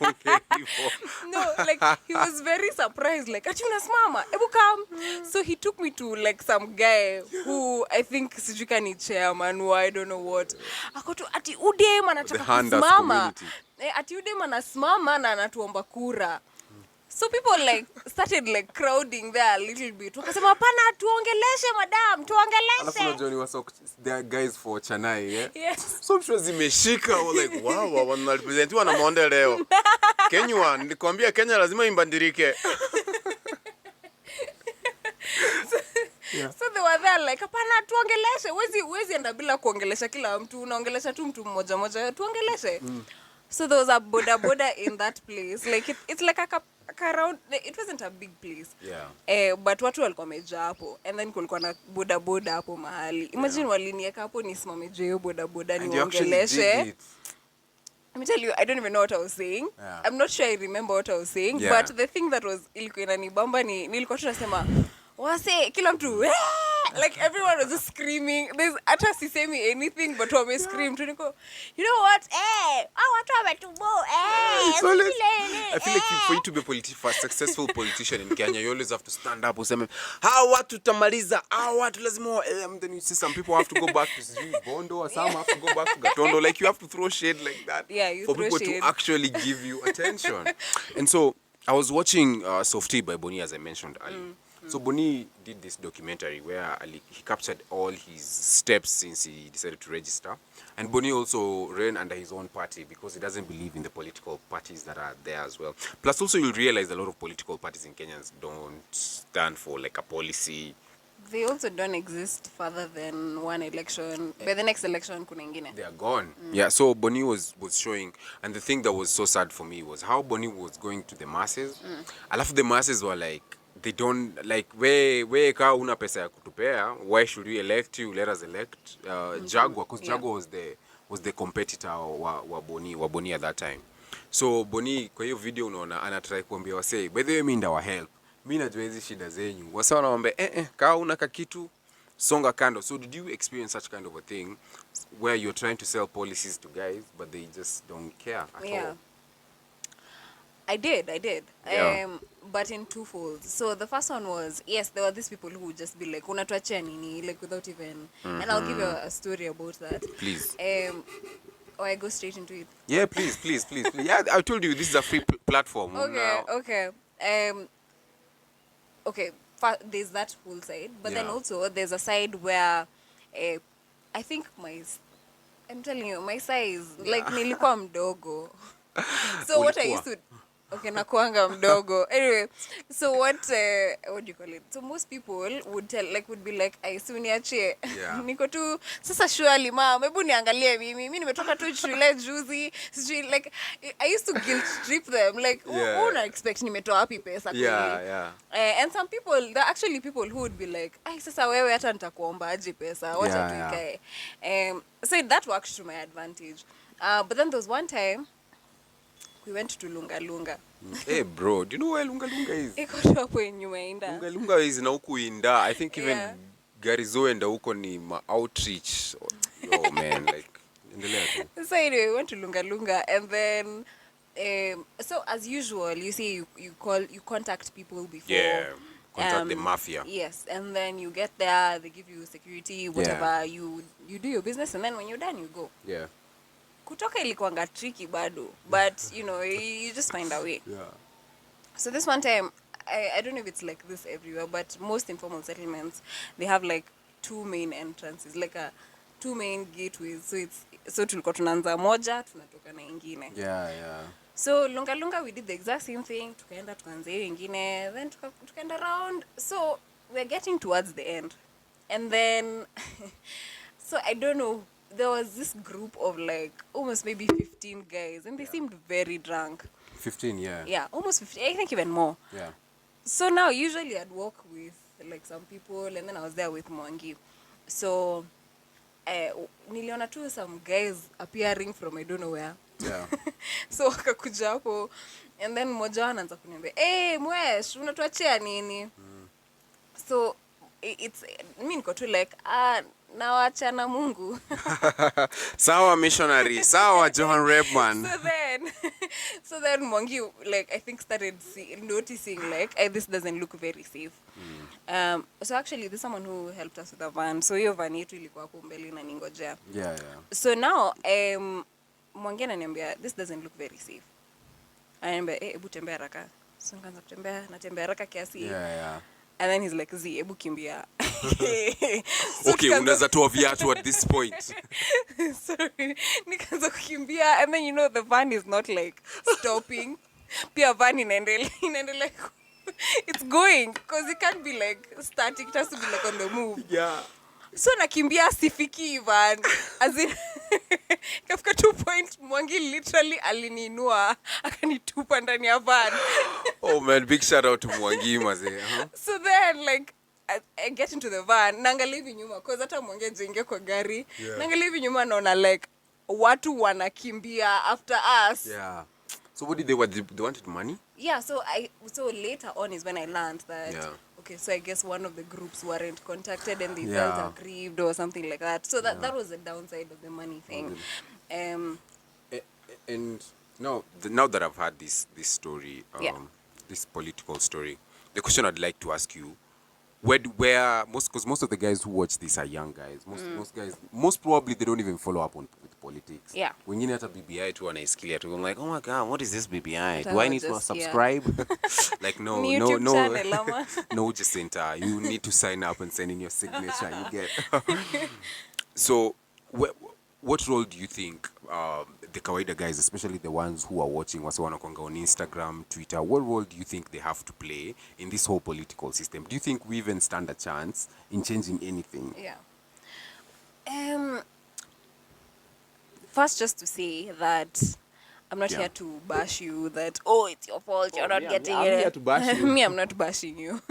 No, like he was very surprised, like ati unasimama. Ebu kama. So he took me to like some guy who I think sijui ni chairman or I don't know what. Ako tu ati udem anataka kusimama. Ati udem anasimama na anatuomba kura. So people like started like crowding there a little bit. Wakasema hapana tuongeleshe madam, tuongeleshe. Alafu unajua ni waso there are guys for Chanai, Yes. So I'm sure zimeshika Like wow, wanarepresentiwa na Monde leo. Kenya, nilikwambia Kenya lazima imbandirike. So they were there like hapana tuongeleshe. Wezi enda bila kuongelesha kila mtu, unaongelesha tu mtu mmoja mmoja, tuongeleshe. So there was a boda in that place. Like it's like a around, it wasn't a big place. But watu walikuwa wamejaa hapo. And then kulikuwa na boda hapo mahali. Imagine walinieka hapo nisimame juu hiyo boda niwaongeleshe. Let me tell you, I don't even know what I was saying. I'm not sure I remember what I was saying. But the thing that was ilikuwa inanibamba ni nilikuwa tunasema wase kila mtu like everyone was just screaming. There's hata sisemi anything but wame scream tu niko, you know what, watu wametubo I feel like for you to be a successful politician in Kenya, you always have to stand up useme hawa watu tamaliza, hawa watu lazima then you see some people have to go back to Bondo or some have to go back to Gatondo, like you have to throw shade like that for people shade to actually give you attention. And so I was watching Softy by Boni, as I mentioned earlier. So Boni did this documentary where he captured all his steps since he decided to register. And Boni also ran under his own party because he doesn't believe in the political parties that are there as well. Plus also you'll realize a lot of political parties in Kenya don't stand for like a policy. They also don't exist further than one election. By the next election, kuna ingine. They are gone. Yeah, so Boni was showing, and the thing that was so sad for me was how Boni was going to the masses. Alafu the masses were like they don't like we ka una pesa ya kutupea, why should we elect you? Let us elect Jaguar, because Jaguar was the competitor wa Boni at that time. So Boni kwa hiyo video unaona anatry kuambia wasee, by the way mimi ndawa help, mimi najua hizi shida zenyu. Wasee wanaomba ka una kakitu songa kando. So did you experience such kind of a thing where you're trying to sell policies to guys but they just don't care at all? I did. Yeah. But in two folds. So the first one was, yes, there were these people who would just be like, unatuachia nini, like without even, and I'll give you a story about that. Please. Or I go straight into it. Yeah, please. Yeah, I told you this is a free platform. Okay. There's that whole side, but then also there's a side where I think I'm telling you, my size, like nilikuwa mdogo. So what I used to nakuanga mdogo. Anyway, so what do you call it? So most people would be like, "Ai, si uniachie." Niko tu sasa surely mom, hebu niangalie mimi nimetoka tu shule juzi. Like I used to guilt trip them like, una expect nimetoa wapi pesa kweli? Yeah. And some people, there are actually people who would be like, "Ai, sasa wewe hata nitakuomba aje pesa, wacha tuikae." So that worked to my advantage. But then there was one time we went to Lunga. Hey bro, do you know where Lunga is? Iko tu hapo nyuma inda. Lunga is na huku inda. I think even Garizo enda huko ni ma outreach. Oh man, like endelea tu. So anyway, we went to Lunga and then so as usual, you see you contact people before. Yeah. Contact the mafia. Yes, and then you get there, they give you security, whatever, you do your business, and then when you're done you go. Yeah. Kutoka ilikuanga tricky bado, but you know, you just find a way. Yeah. So this one time, I don't know if it's like this everywhere, but most informal settlements, they have like two main entrances, like two main gateways. So tulikuwa tunaanza moja, tunatoka na ingine. Yeah. So Lunga we did the exact same thing. Tukaenda tukaanza hiyo ingine, then tukaenda around. So we're getting towards the end. And then so I don't know, there was this group of like almost maybe 15 guys and they seemed very drunk. 15, yeah. Yeah, almost 15, I think even more. Yeah. So now usually I'd walk with like some people and then I was there with Mwangi. So niliona tu some guys appearing from I don't know where. Yeah. So wakakuja hapo and then mmoja anaanza kuniambia, "Hey, Mwesh, unatuachia nini?" So it's mimi niko tu like nawaacha na Mungu. Sawa missionary, sawa Johan Redman. So then Mwangi like I think started noticing like this doesn't look very safe. So actually there's someone who helped us with the van. So hiyo van yetu ilikuwa hapo mbele na ningojea. Yeah. So now Mwangi ananiambia this doesn't look very safe. Ananiambia hebu tembea haraka. So nikaanza kutembea, natembea haraka kiasi. Yeah. And then he's like, "Zi, hebu kimbia." So okay, unaweza toa viatu at this point. Sorry. Nikaanza kukimbia and then you know the van is not like stopping. Pia van inaendelea. It's going because it can't be like static, it has to be like on the move. Yeah. So nakimbia sifiki van. As in kafika 2 point Mwangi literally aliniinua akanitupa ndani ya van. Oh man, big shout out to Mwangi mazee. So then like I get into the van, naangalia hivi nyuma because hata Mwangi ajaingia kwa gari. Naangalia hivi nyuma naona like watu wanakimbia after us. Yeah. So what did they want? They wanted money? Yeah, so later on is when I learned that okay, so I guess one of the groups weren't contacted and they felt aggrieved or something like that. So that was the downside of the money thing. And now that I've had this story, this political story, the question I'd like to ask you, because most of the guys who watch this are young guys. Most guys, most probably they don't even follow up with politics. Yeah. Wengine hata BBI tu wanaisikia tu. I'm like, oh my God, what is this BBI? Do I need to subscribe? Like no, no, Jacinta. You need to sign up and send in your signature. You get. So, what role do you think the kawaida guys, especially the ones who are watching wase wanakwanga on Instagram, Twitter, what role do you think they have to play in this whole political system? Do you think we even stand a chance in changing anything? Yeah. First, just to say that I'm not Yeah. here to bash you that, oh, it's your fault, you're not getting I'm it. here to bash you. Me, I'm not bashing you.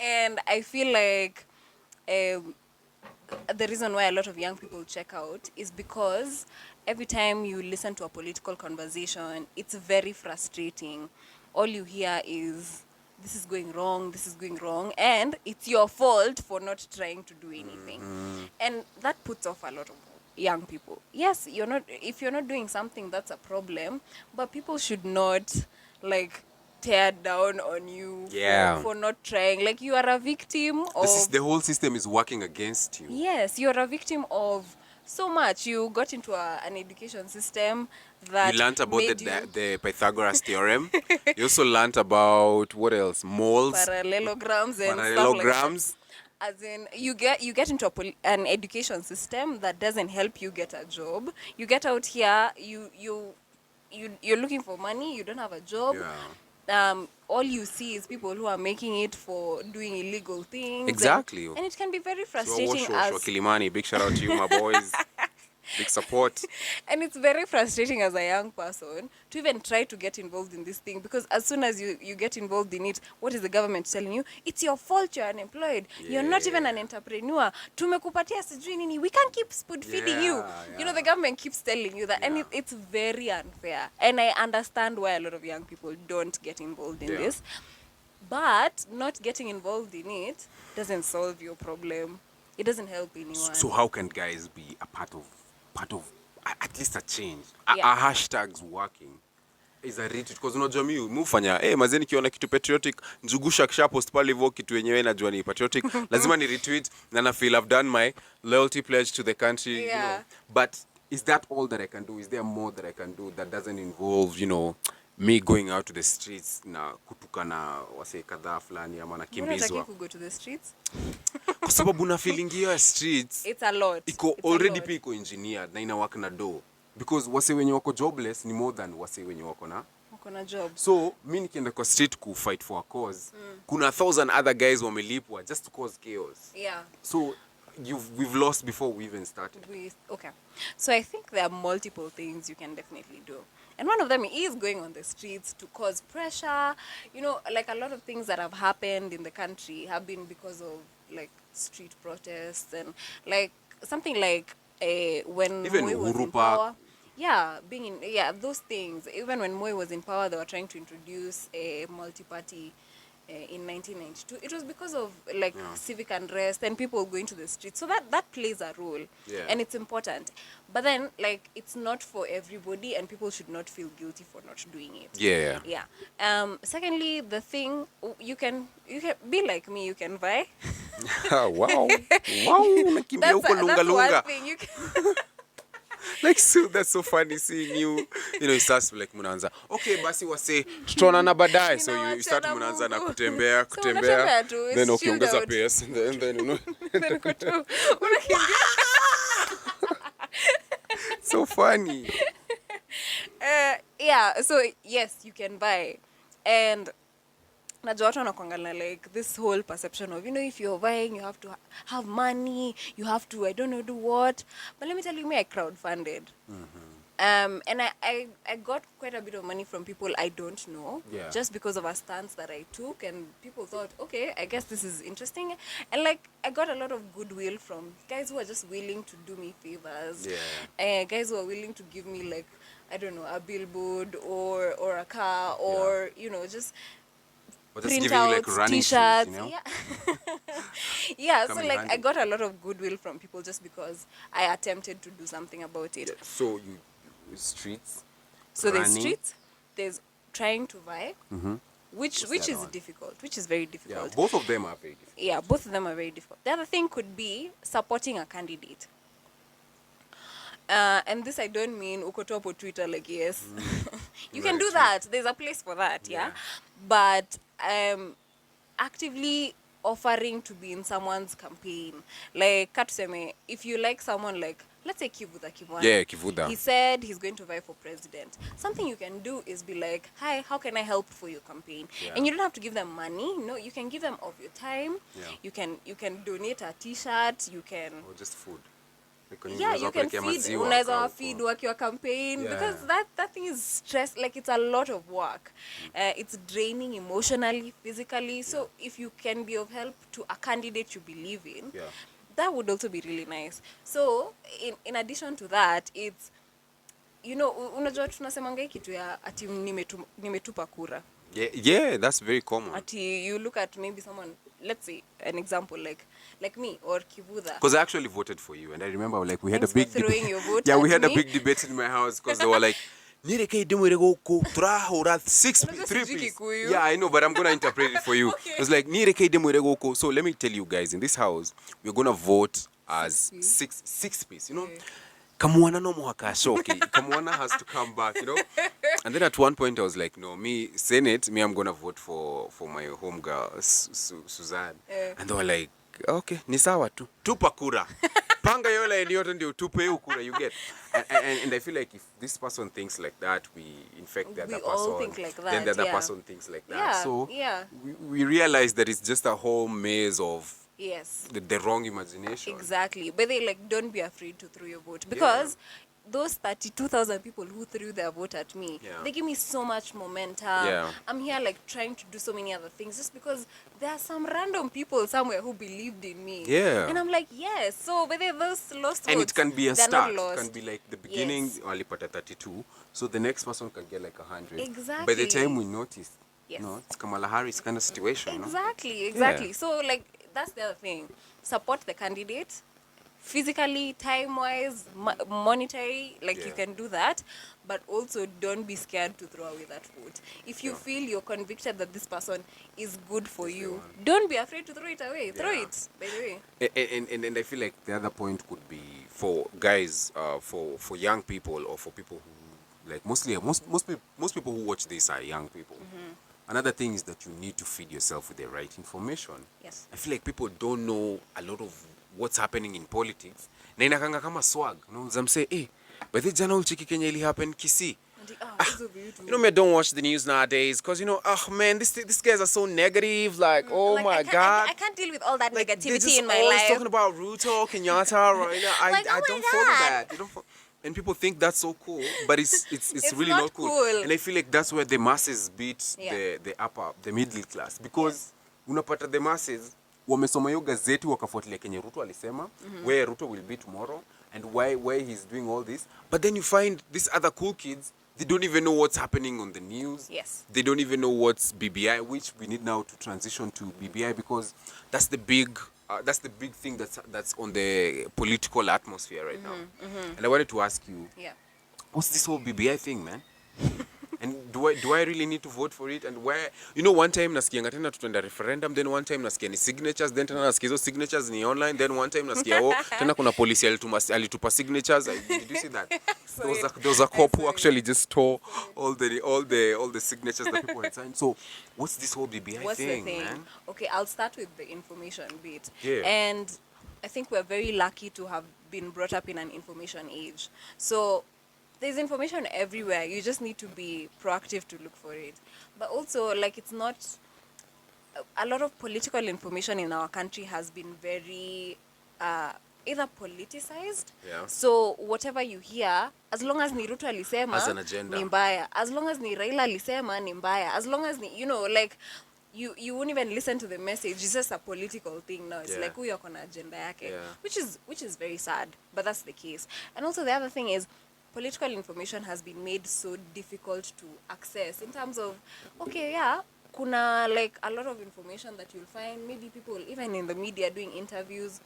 And I feel like the reason why a lot of young people check out is because every time you listen to a political conversation, it's very frustrating. All you hear is, this is going wrong, this is going wrong, and it's your fault for not trying to do anything. And that puts off a lot of young people. Yes, if you're not doing something, that's a problem, but people should not like tear down on you Yeah. for not trying. Like, you are a victim of The whole system is working against you. Yes, you're a victim of so much. You got into an education system that You learnt about made you the Pythagoras theorem. You also learnt about what else? Moles, parallelograms and stuff like that. parallelograms. As in, you get into an education system that doesn't help you get a job. You get out here, you're looking for money. You don't have a job. Yeah. All you see is people who are making it for doing illegal things. Exactly. And it can be very So frustrating Kilimani, big shout out to you, my boys. Big support. And it's very frustrating as a young person to even try to get involved in this thing, because as soon as you get involved in it, what is the government telling you? It's your fault you're unemployed. You're not even an entrepreneur. Tumekupatia sijui nini. We can't keep spoon feeding you. You know, the government keeps telling you that. And it's very unfair. And I understand why a lot of young people don't get involved in this. But not getting involved in it doesn't solve your problem. It doesn't help anyone. So how can guys be a part of at least a change? Yeah. A hashtags working is a retweet, because unajua mimi mufanya mazeni kiona kitu patriotic, njugusha kisha post pale hivyo kitu yenyewe najua ni patriotic, lazima ni retweet na na feel I've done my loyalty pledge to the country, you know. But is that all that I can do? Is there more that I can do that doesn't involve, you know, me going out to the streets na kutukana wase kadhaa fulani ama nakimbizwa? Unataka go to the streets? Kwa sababu na feeling hiyo ya streets It's a lot. iko already pia iko engineered na ina work na do, because wase wenye wako jobless ni more than wase wenye wako na job. So mi nikienda kwa street ku fight for a cause, kuna 1,000 other guys wamelipwa just to cause chaos. Yeah. So we've lost before we even started. Okay. So I think there are multiple things you can definitely do. And one of them is going on the streets to cause pressure. You know, like a lot of things that have happened in the country have been because of like street protests and like something like when Even Moi was Uhuru in Park. power. Those things. Even when Moi was in power, they were trying to introduce a multi-party in 1992. It was because of like civic unrest and people going to the streets. So that plays a role, and it's important. But then, like, it's not for everybody, and people should not feel guilty for not doing it. Yeah. Secondly, the thing you can be like me. You can buy. Wow. Unakimbia huko lunga lunga. That's one thing you can. Like, so that's so funny seeing you. You know, it starts like mnaanza. Okay, basi wase tutaonana baadaye. So you start mnaanza na kutembea. Then ukiongeza pace and then you know. So funny. So yes, you can buy. And najua watu wanakuangalia like this whole perception of, you know, if you're buying, you have to have money, you have to, I don't know, do what. But let me tell you, I crowdfunded. And I got quite a bit of money from people I don't know, just because of a stance that I took, and people thought, okay, I guess this is interesting. And like, I got a lot of goodwill from guys who are just willing to do me favors, guys who are willing to give me like, I don't know, a billboard or a car or, you know, just print out t-shirts, you know? So like I got a lot of goodwill from people just because I attempted to do something about it. So you streets. So there's streets, there's trying to buy, which is difficult, which is very difficult. Yeah, both of them are very difficult. Yeah, both of them are very difficult. The other thing could be supporting a candidate. And this I don't mean uko tu hapo Twitter like yes. You can do that. There's a place for that, But actively offering to be in someone's campaign. Like katuseme, if you like someone like, let's say Kivuda Kibwana. Yeah, Kivuda. He said he's going to vie for president. Something you can do is be like, hi, how can I help for your campaign? And you don't have to give them money. No, you can give them of your time. You can donate a t-shirt. You can... Or just food. Yeah, you can feed unaweza feed wakiwa campaign because that thing is stress, like it's a lot of work. It's draining emotionally, physically. So if you can be of help to a candidate you believe in, that would also be really nice. So in addition to that, it's, you know, unajua tunasemanga kitu ya ati nimetupa kura. Yeah, that's very common. Ati you look at maybe someone, let's say an example like me or Kibudha. Because I actually voted for you, and I remember like we had a big throwing your vote yeah, at we had a me. big debate in my house because they were like, "Nireke demure go turahora three piece." Yeah, I know, but I'm gonna interpret it for you. Okay. It was like Nireke demure go. So let me tell you guys, in this house, we're gonna vote as six piece. You know. Kamwana no muhakashoki. Kamwana has to come back, you know. And then at one point I was like, no, Senate, I'm gonna vote for my home girl, Suzanne. And they were like, okay, ni sawa tu. Tupa kura. Panga yola yote ndio tupe hiyo kura, you get. And I feel like if this person thinks like that, we infect the other person. We all think like that, then the other person thinks like that. Yeah, So yeah. we realize that it's just a whole maze of Yes. the wrong imagination. Exactly. But they like, don't be afraid to throw your vote, because those 32,000 people who threw their vote at me, they give me so much momentum. I'm here like trying to do so many other things just because there are some random people somewhere who believed in me. And I'm like, yes. So but those lost votes, and it can be a start. It can be like the beginning, only put at 32. So the next person can get like 100. Exactly. By the time we notice, it's Kamala Harris kind of situation. Exactly. So like, that's the other thing. Support the candidate physically, time-wise, monetary, like you can do that, but also don't be scared to throw away that vote. If you feel you're convicted that this person is good for you, don't be afraid to throw it away. Throw it, by the way. And I feel like the other point could be for guys, for young people, or for people who, like most people who watch this are young people. Another thing is that you need to feed yourself with the right information. Yes. I feel like people don't know a lot of what's happening in politics. Na inakanga kama swag. I'm saying, hey, but the jana uchiki Kenya ili happen Kisii. You know, me don't watch the news nowadays because, you know, oh man, these guys are so negative. Like, oh like, my God. I can't deal with all that negativity in my always life. talking about Ruto, Kenyatta, right? Like, I don't follow that. You don't and people think that's so cool, but it's really not cool. And I feel like that's where the masses beat the middle class, because unapata the masses wamesoma hiyo gazeti wakafuatilia Kenya Ruto alisema, where Ruto will be tomorrow and why he's doing all this. But then you find these other cool kids, they don't even know what's happening on the news. Yes. They don't even know what's BBI, which we need now to transition to BBI, because that's the big thing that's on the political atmosphere right now. And I wanted to ask you, what's this whole BBI thing, man? And do I really need to vote for it? And where, you know, one time nasikianga tena tutenda referendum, then one time nasikia ni signatures, then tena nasikia hizo signatures ni online, then one time nasikia tena kuna police alitupa signatures. Did you see that? There was a cop who actually just stole all the signatures that people had signed. So what's this whole BBI thing, man? Okay, I'll start with the information bit. Yeah. And I think we're very lucky to have been brought up in an information age. So there's information everywhere. You just need to be proactive to look for it. But also, like, it's not... A lot of political information in our country has been very either politicized. So whatever you hear, as long as ni Ruto alisema, as an agenda, ni mbaya. As long as ni Raila alisema, ni mbaya. As long as ni, you know, like... You won't even listen to the message. It's just a political thing now. It's like, who you're on agenda yake, which is very sad, but that's the case. And also the other thing is, political information has been made so difficult to access in terms of, kuna like a lot of information that you'll find, maybe people even in the media doing interviews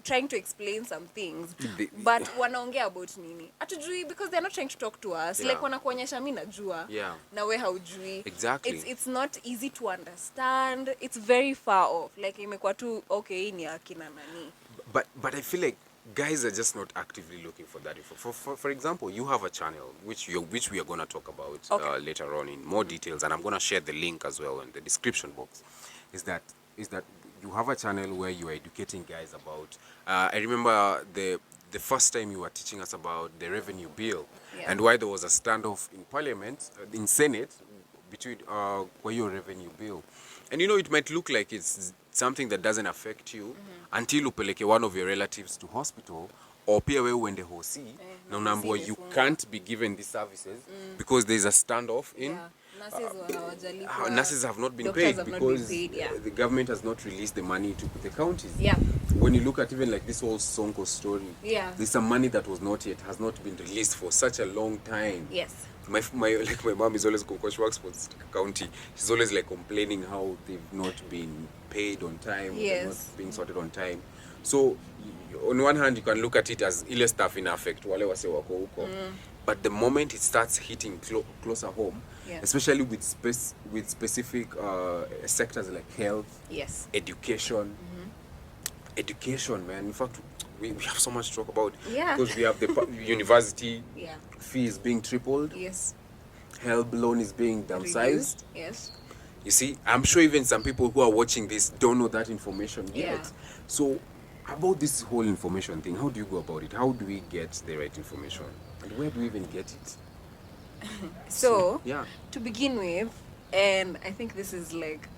trying to explain some things, but wanaongea about nini atujui, because they're not trying to talk to us. Like wanakuonyesha mimi najua na we haujui. Exactly. It's not easy to understand. It's very far off. Like imekuwa tu okay ni akina nani. But I feel like guys are just not actively looking for that info. For example, you have a channel which we are going to talk about later on in more details, and I'm going to share the link as well in the description box. Is that you have a channel where you are educating guys about I remember the first time you were teaching us about the revenue bill and why there was a standoff in Parliament, in Senate, between your revenue bill. And you know, it might look like it's something that doesn't affect you until upeleke one of your relatives to hospital, or pia wewe uende hosi na unaambiwa you can't be given these services because there's a standoff in nurses have not been paid because the government has not released the money to the counties. When you look at even like this whole Sonko story, there's some money that has not been released for such a long time. My mom is always, because she works for the county, she's always like complaining how they've not been paid on time, they're not being sorted on time. So on one hand you can look at it as ile stuff in affect wale wase wako huko, but the moment it starts hitting closer home, especially with specific sectors like health, education, man. In fact, we have so much to talk about because we have the university fees being tripled. HELB loan is being downsized. You see, I'm sure even some people who are watching this don't know that information yet. So about this whole information thing, how do you go about it? How do we get the right information? And where do we even get it? So to begin with, and I think this is like,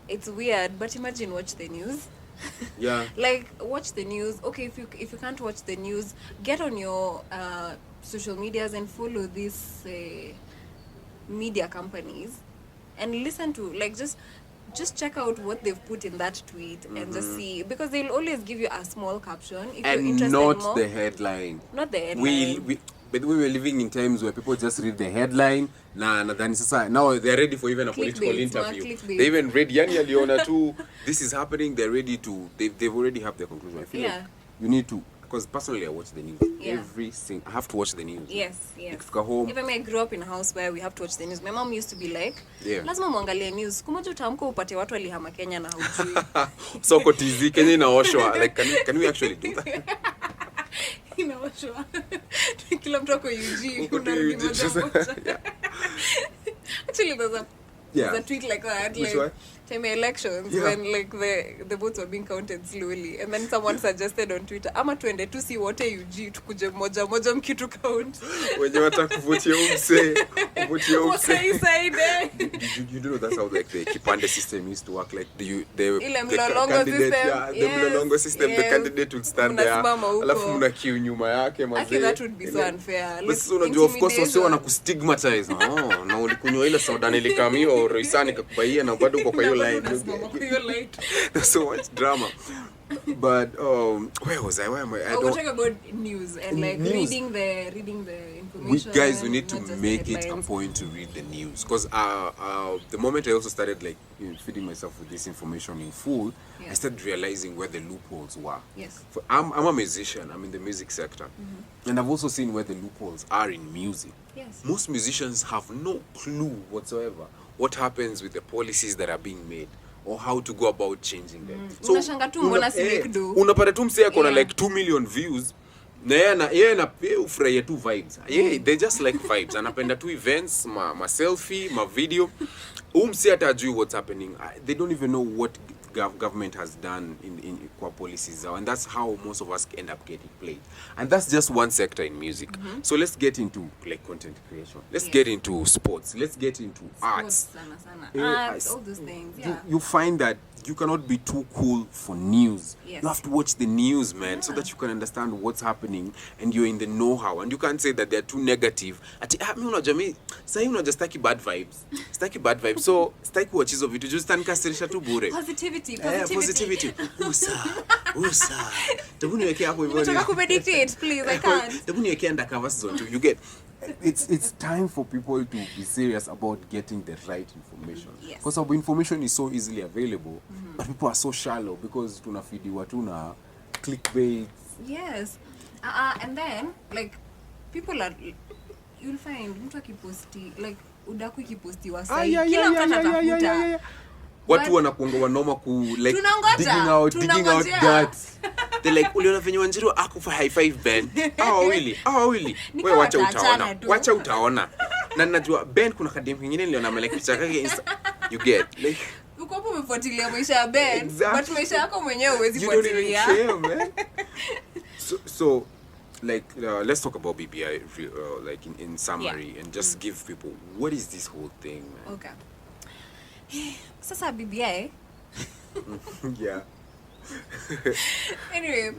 it's weird, but imagine watch the news. Like watch the news. Okay, if you can't watch the news, get on your social medias and follow these media companies and listen to, like, just check out what they've put in that tweet and just see, because they'll always give you a small caption if and you're interested not more. the headline. Not the headline. But we were living in times where people just read the headline. Now they're ready for even a political interview. They even read Yani Aliona too. This is happening. They're ready to. They've already have their conclusion. I feel like you need to, because personally I watch the news I have to watch the news. Home. Even I grew up in a house where we have to watch the news. My mom used to be like, lazima muangalie news. Siku moja utaamka upate watu walihama Kenya na hujui. Soko TZ Kenya inaoshwa. Like can we actually do that? Inaoshwa. Kila mtu ako UG. Unarudi moja. Actually there's a tweet like that. Like, time elections when like the votes were being counted slowly, and then someone suggested on Twitter, ama tuende tu si wote UG tukuje moja mkitu count. When you want to vote your umse. You know that's how like the Kipande system used to work. Like the candidate, the mlolongo system, the candidate would stand there. Alafu mna queue nyuma yake mazee. That would be so unfair. Of course wasio wanakustigmatize. Na ulikunywa ile soda nilikamio Roisani kakubaia na bado uko kwa hiyo line. There's so much drama. But where was I? Where am I? We're talking about news and like reading the information. We need to make it a point to read the news, because the moment I also started like feeding myself with this information in full, I started realizing where the loopholes were. I'm a musician. I'm in the music sector, and I've also seen where the loopholes are in music. Most musicians have no clue whatsoever what happens with the policies that are being made, or how to go about changing them. So unapata tu msee akona like 2 million views na yeye ufurahia tu vibes. They just like vibes. Anapenda tu events, ma selfie, ma video. Msee atajui what's happening. They don't even know what government has done in kwa policies, and that's how most of us end up getting played. And that's just one sector in music. So let's get into like content creation. Let's get into sports. Let's get into arts. Arts, all those things. You find that you cannot be too cool for news. You have to watch the news, man, so that you can understand what's happening and you're in the know-how. And you can't say that they're too negative. Staki bad vibes. So staki watch hizo vitu. Just tanikasirisha tu bure. Positivity. Usa. Tabu niweke hapo hivyo. Nataka kumeditate, please. I can't. Tabu niweke undercover zone too. You get. It's time for people to be serious about getting the right information. Because our information is so easily available, but people are so shallow because tunafidiwa tu na clickbait. And then like people are, you'll find mtu akiposti like udaku ikipostiwa sasa kila mtu anatafuta. Watu wanakuanga wanoma ku like digging out that. They like uliona venye Wanjiru akufa high five Ben. Wili. Wewe wacha utaona. Na najua Ben kuna kadem kingine niliona like picha yake you get like uko hapo umefuatilia maisha ya Ben, but maisha yako mwenyewe huwezi fuatilia. So like let's talk about BBI like in summary and just give people what is this whole thing, man. Okay. Sasa BBI Anyway,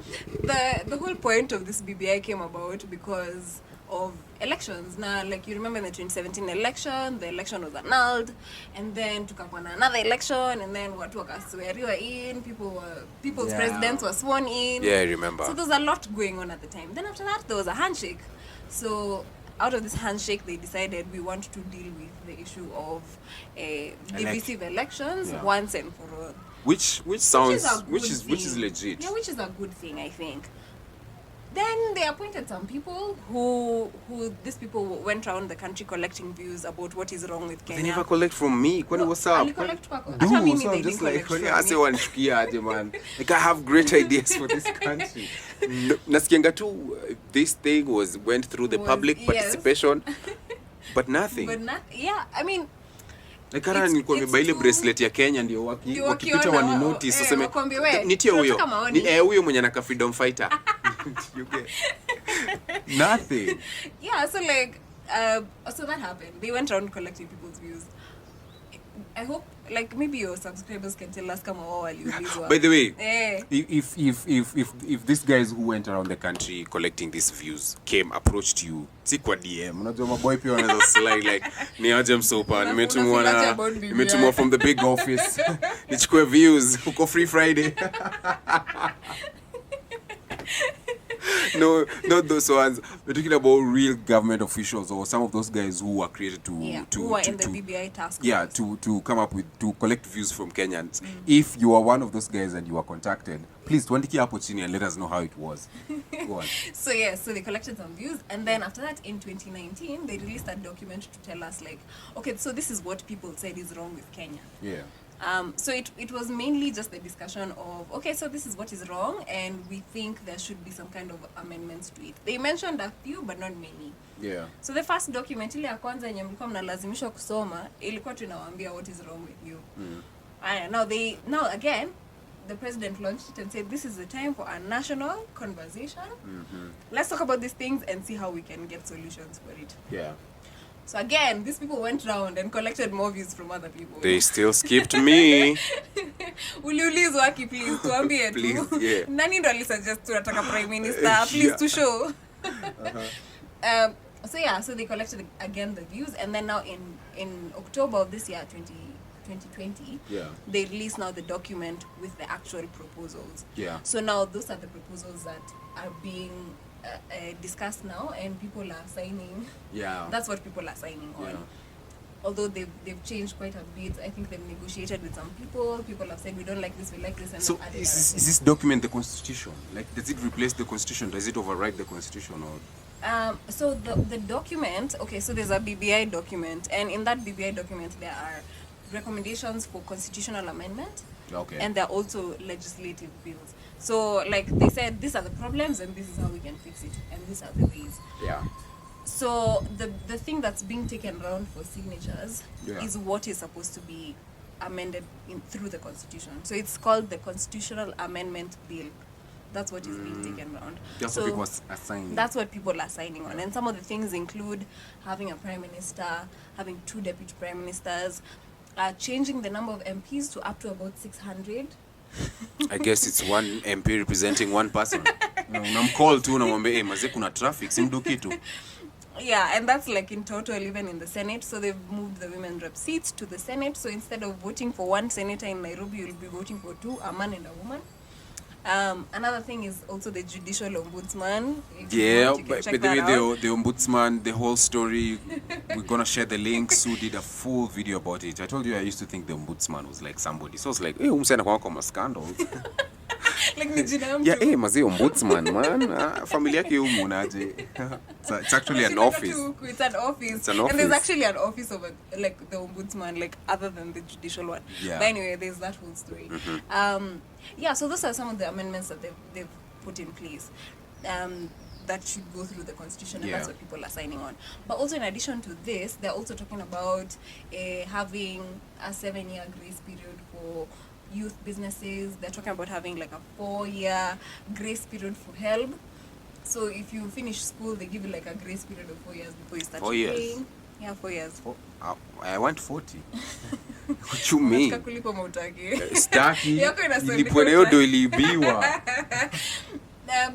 the whole point of this BBI came about because of elections. Now, like you remember in the 2017 election, the election was annulled, and then took up on another election, and then watu wakasweariwa in, people's presidents were sworn in. Yeah, I remember. So there was a lot going on at the time. Then after that, there was a handshake. So out of this handshake, they decided we want to deal with the issue of divisive elections once and for all. Which sounds which is thing. legit. Yeah, which is a good thing, I think. Then they appointed some people who these people went around the country collecting views about what is wrong with Kenya. They never collect from me. Kwani what's up? Collect Dude, so I'm just like, I say one man. Like I have great ideas for this country. Nasikianga tu this thing went through the public participation, but nothing. Yeah, I mean, like hata nilikuwa nimeba ile bracelet ya Kenya ndio wakipita wani notice useme nitie huyo huyo mwenye anaka freedom fighter. You get nothing. Yeah, so like so that happened. They went around collecting people's views. I hope like maybe your subscribers can tell us kama wao waliulizwa. By the way, if these guys who went around the country collecting these views approached you, si kwa DM. Unajua maboy pia wanaweza slide like ni aje msopa nimetumwa from the big office. Nichukue views uko free Friday. No, not those ones. We're talking about real government officials or some of those guys who were created who are in the BBI task force. Yeah, to come up with, to collect views from Kenyans. If you are one of those guys and you are contacted, please tuandike hapo chini and let us know how it was. Go on. So they collected some views, and then after that in 2019 they released a document to tell us like, okay, so this is what people said is wrong with Kenya. Yeah. So it was mainly just the discussion of, okay, so this is what is wrong, and we think there should be some kind of amendments to it. They mentioned a few, but not many. Yeah. So the first document ile ya kwanza yenye mlikuwa mnalazimishwa kusoma ilikuwa tunawaambia what is wrong with you. Now again, the president launched it and said this is the time for a national conversation. Let's talk about these things and see how we can get solutions for it. Yeah. So again, these people went round and collected more views from other people. They still skipped me. Uliulizwa waki, please tuambie tu. Please, yeah. Nani ndo alisuggest tunataka prime minister, please to show. So they collected again the views, and then now in October of this year 2020, they released now the document with the actual proposals. Yeah. So now those are the proposals that are being discussed now, and people are signing. Yeah. That's what people are signing on. Although they've changed quite a bit. I think they've negotiated with some people. People have said we don't like this, we like this. And so is this document the constitution? Like, does it replace the constitution? Does it override the constitution? Or so the document, okay, so there's a BBI document, and in that BBI document there are recommendations for constitutional amendment. Okay. And there are also legislative bills. So like they said, these are the problems and this is how we can fix it, and these are the ways. Yeah. So the thing that's being taken around for signatures is what is supposed to be amended through the constitution. So it's called the Constitutional Amendment Bill. That's what is being taken around. That's what people are signing. That's what people are signing on. And some of the things include having a prime minister, having 2 deputy prime ministers, changing the number of MPs to up to about 600. I guess it's one MP representing one person. Unamcall tu unamwambia maze kuna traffic simdo kitu. Yeah, and that's like in total even in the Senate. So they've moved the women rep seats to the Senate. So instead of voting for one senator in Nairobi, you'll be voting for 2, a man and a woman. Another thing is also the judicial ombudsman. Yeah, but the way the ombudsman, the whole story, we're gonna share the links. Who did a full video about it? I told you I used to think the ombudsman was like somebody. So I was like, hey, umsana kwa scandals. Like ni jina mtu. Yeah, hey, mazi ombudsman, man. Familia yake humu unaje. It's actually an office. It's an office. It's an office. And there's actually an office of like the ombudsman, like other than the judicial one. Yeah. But anyway, there's that whole story. Yeah, so those are some of the amendments that they've put in place that should go through the constitution, and that's what people are signing on. But also in addition to this, they're also talking about having a 7-year grace period for youth businesses. They're talking about having like a 4-year grace period for help. So if you finish school, they give you like a grace period of 4 years before you start paying. Yeah, 4 years. I want 40. What you mean? Unataka kulipa mautaki. Staki. Yako inasema Ilipwe na hiyo ndo iliibiwa.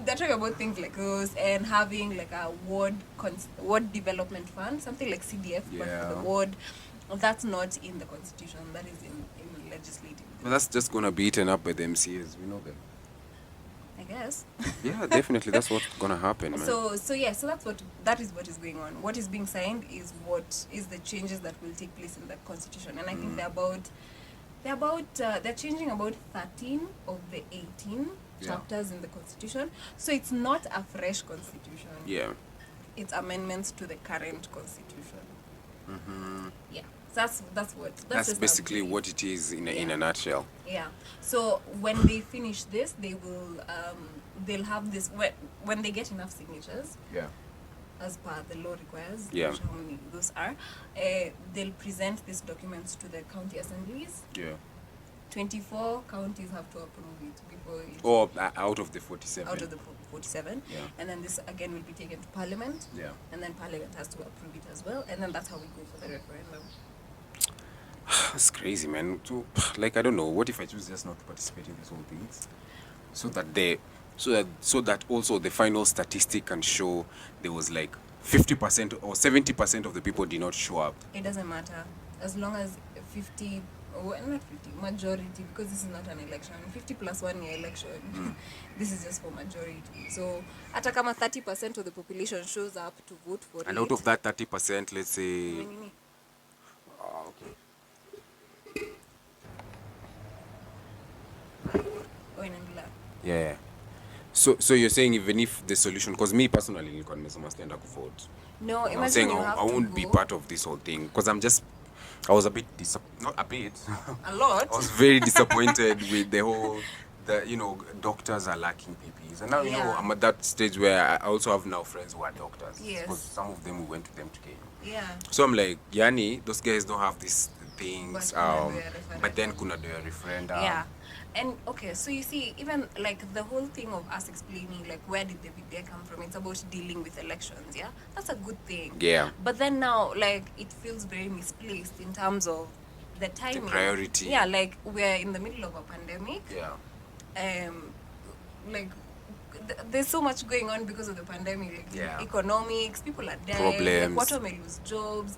They're talking about things like those and having like a ward development fund, something like CDF, but for the ward. That's not in the constitution. That is in legislative. But that's just gonna be eaten up by the MCAs. We know them. I guess. Yeah, definitely. That's what's gonna happen, man. So that is what is going on. What is being signed is what is the changes that will take place in the constitution, and I think they're changing about 13 of the 18 chapters in the constitution. So it's not a fresh constitution. Yeah. It's amendments to the current constitution. Yeah. That's basically what it is in a nutshell. Yeah. So when they finish this, they will they'll have this when they get enough signatures. Yeah. As per the law requires. Yeah. How many those are? They'll present these documents to the county assemblies. Yeah. 24 counties have to approve it before it. Or out of the 47. Out of the 47. Yeah. And then this again will be taken to Parliament. Yeah. And then Parliament has to approve it as well. And then that's how we go for the referendum. That's crazy, man. Like, I don't know. What if I choose just not to participate in these whole things, so that also the final statistic can show there was like 50% or 70% of the people did not show up. It doesn't matter as long as 50. Well, not 50, majority, because this is not an election. 50 plus 1 year election. This is just for majority. So, hata kama 30% of the population shows up to vote for it. And out of that 30%, let's say. Okay. Yeah. So you're saying even if the solution, because me personally, nilikuwa nimesema stand up for vote. No, imagine I'm saying you have I won't be part of this whole thing because I was a bit not a bit. A lot. I was very disappointed with the whole doctors are lacking PPEs, and now you know I'm at that stage where I also have now friends who are doctors. Yes. Because some of them we went to them to Kenya. Yeah. So I'm like, Yani, those guys don't have these things. But then kuna do a referendum. Yeah. And okay, so you see, even like the whole thing of us explaining like where did the idea come from, it's about dealing with elections, yeah? That's a good thing. Yeah. But then now, like, it feels very misplaced in terms of the timing. The priority. Yeah, like we're in the middle of a pandemic. Yeah. Like there's so much going on because of the pandemic, like economics, people are dying, problems, like what may lose jobs,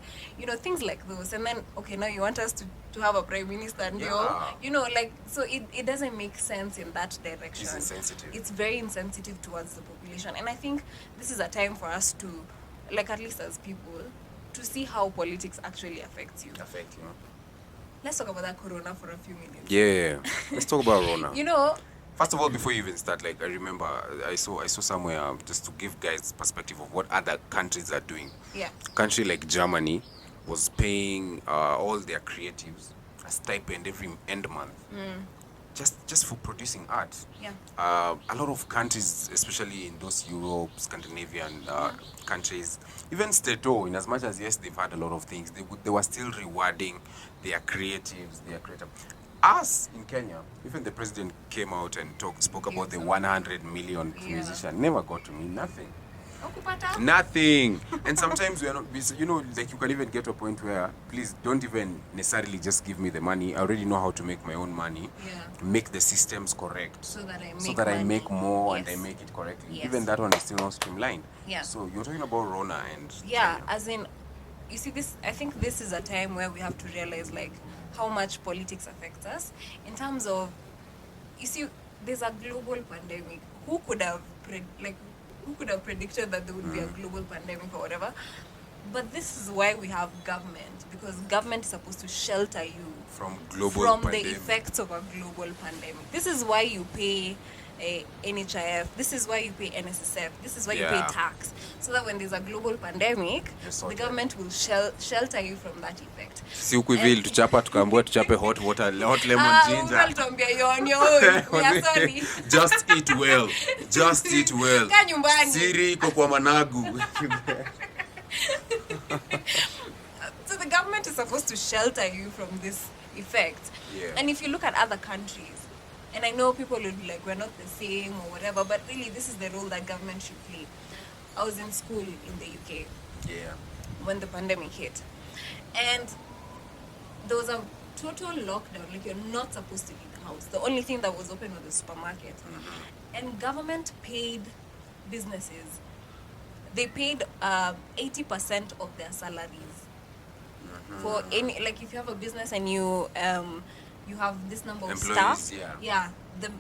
things like those. And then okay, now you want us to have a prime minister and like, so it doesn't make sense in that direction. It's insensitive. It's very insensitive towards the population. And I think this is a time for us to, like, at least as people, to see how politics actually affects you. Let's talk about that corona for a few minutes. Yeah. Let's talk about corona. First of all, before you even start, like, I remember I saw somewhere, just to give guys perspective of what other countries are doing. Yeah. A country like Germany was paying all their creatives a stipend every end month. Just for producing art. Yeah. A lot of countries, especially in those Europe, Scandinavian countries, even Sn2, in as much as yes, they've had a lot of things, they were still rewarding their creatives, their creative. Us in Kenya, even the president came out and spoke about the 100 million musician. Never got to me, nothing. Nothing. And sometimes we are not, like you can even get to a point where, please don't even necessarily just give me the money. I already know how to make my own money. Make the systems correct. So that I make more and I make it correctly. Yes. Even that one is still not streamlined. Yeah. So you're talking about Rona and Kenya. As in, you see, I think this is a time where we have to realize like how much politics affects us in terms of, you see, there's a global pandemic. Who could have predicted that there would be a global pandemic or whatever? But this is why we have government, because government is supposed to shelter you from the effects of a global pandemic. This is why you pay NHIF. This is why you pay NSSF. This is why you pay tax. So that when there's a global pandemic, the government will shelter you from that effect. Si huku hivi tuchapa tukaambiwa tuchape hot lemon ginger. We are sorry. Just eat well. Just eat well. Kaa nyumbani. Siri iko kwa managu. So the government is supposed to shelter you from this effect. Yeah. And if you look at other countries, and I know people will be like, we're not the same or whatever, but really this is the role that government should play. I was in school in the UK. Yeah. when the pandemic hit. And there was a total lockdown. Like, you're not supposed to leave the house. The only thing that was open was the supermarket. And government paid businesses. They paid 80% of their salaries for any, like, if you have a business and you have this number of Employees, staff,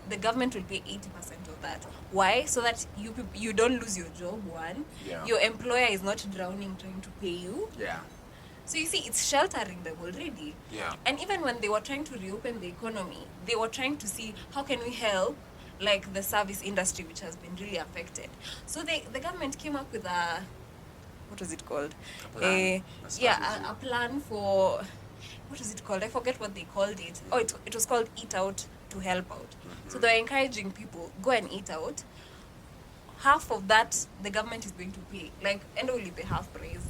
the government will pay 80% of that. Why? So that you don't lose your job. One, your employer is not drowning trying to pay you. So you see, it's sheltering them already. And even when they were trying to reopen the economy, they were trying to see how can we help, like, the service industry, which has been really affected. So the government came up with a, what was it called? A plan for, what was it called? I forget what they called it. Oh, it was called Eat Out to Help Out. So they're encouraging people, go and eat out. Half of that, the government is going to pay. Like, and only pay half price.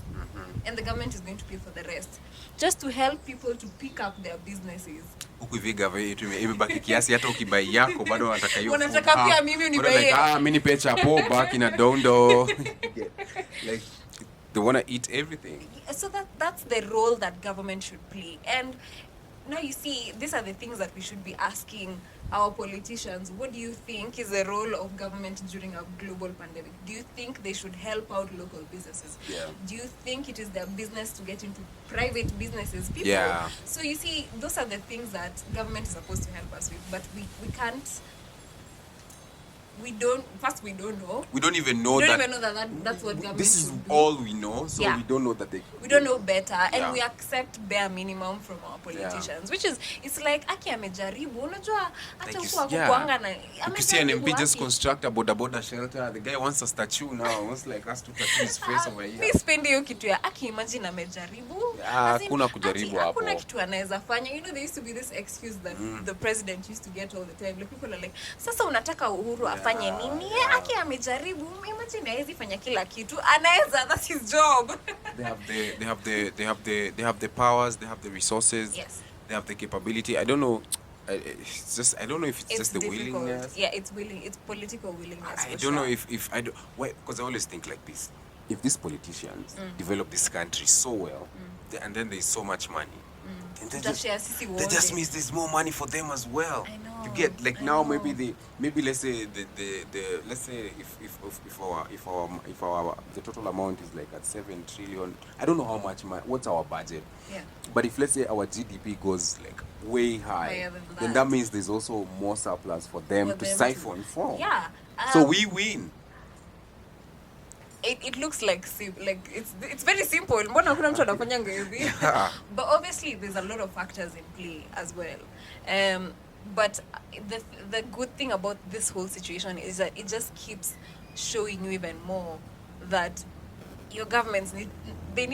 And the government is going to pay for the rest. Just to help people to pick up their businesses. Huku hivi gava yetu imebaki kiasi, hata ukibai yako bado wanataka hiyo. Wanataka pia mimi unibaie. Mimi nipe chapo baki na dondo. Like, they want to eat everything. So that's the role that government should play. And now you see, these are the things that we should be asking our politicians. What do you think is the role of government during a global pandemic? Do you think they should help out local businesses? Do you think it is their business to get into private businesses? People. So you see, those are the things that government is supposed to help us with, but we can't. We don't know. We don't even know that's what government this is should do. all we know, so we don't know that we don't know better, and we accept bare minimum from our politicians, which is, it's like, aki amejaribu, unajua hata huko kuanga na you can see an MP just construct a boda shelter. The guy wants a statue now, wants like us to tattoo his face over here. Mimi sipendi hiyo kitu ya aki, imagine amejaribu. Hakuna kujaribu hapo. Hakuna kitu anaweza fanya. You know, there used to be this excuse that the president used to get all the time. Like, people are like, sasa unataka Uhuru afanye nini? Aki amejaribu. Imagine hawezi fanya kila kitu. Anaweza, that's his job. They have the powers, they have the resources. Yes. They have the capability. I don't know. I don't know if it's just the difficult. willingness. Yeah, it's political willingness. I don't know if I do. Why? Because I always think like this: if these politicians develop this country so well, and then there's so much money, then that just means there's more money for them as well. I know. You get like now maybe let's say let's say if our the total amount is like at 7 trillion. I don't know how much what's our budget. Yeah. But if let's say our GDP goes like way high, then that means there's also more surplus for them to siphon from. Yeah. So we win. It looks like it's very simple. Mbona hakuna mtu anafanyanga hivi? But obviously there's a lot of factors in play as well. But the good thing about this whole situation is that it just keeps showing you even more that your governments need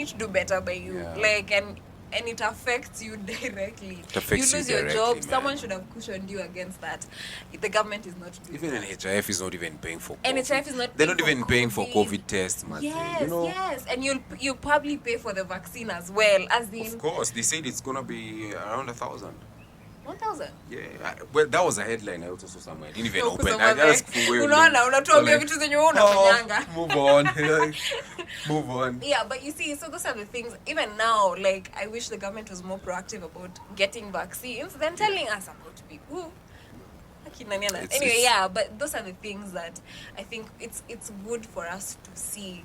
to do better by you. Like, and it affects you directly. You lose your job. Someone should have cushioned you against that. The government is not doing even that. NHIF is not even paying for COVID. NHIF is not. They're not even paying for COVID tests, man. Yes, you know? yes, and you'll probably pay for the vaccine as well as the. Of course, they said it's gonna be around 1,000. 1,000. Yeah, well, that was a headline I also saw somewhere. I didn't even No, open. kusoma I just unaona unatuambia vitu zenye wewe unafanyanga. Move on. Move on. Yeah, but you see, so those are the things. Even now, like, I wish the government was more proactive about getting vaccines than telling us about people. Anyway, yeah, but those are the things that I think it's good for us to see.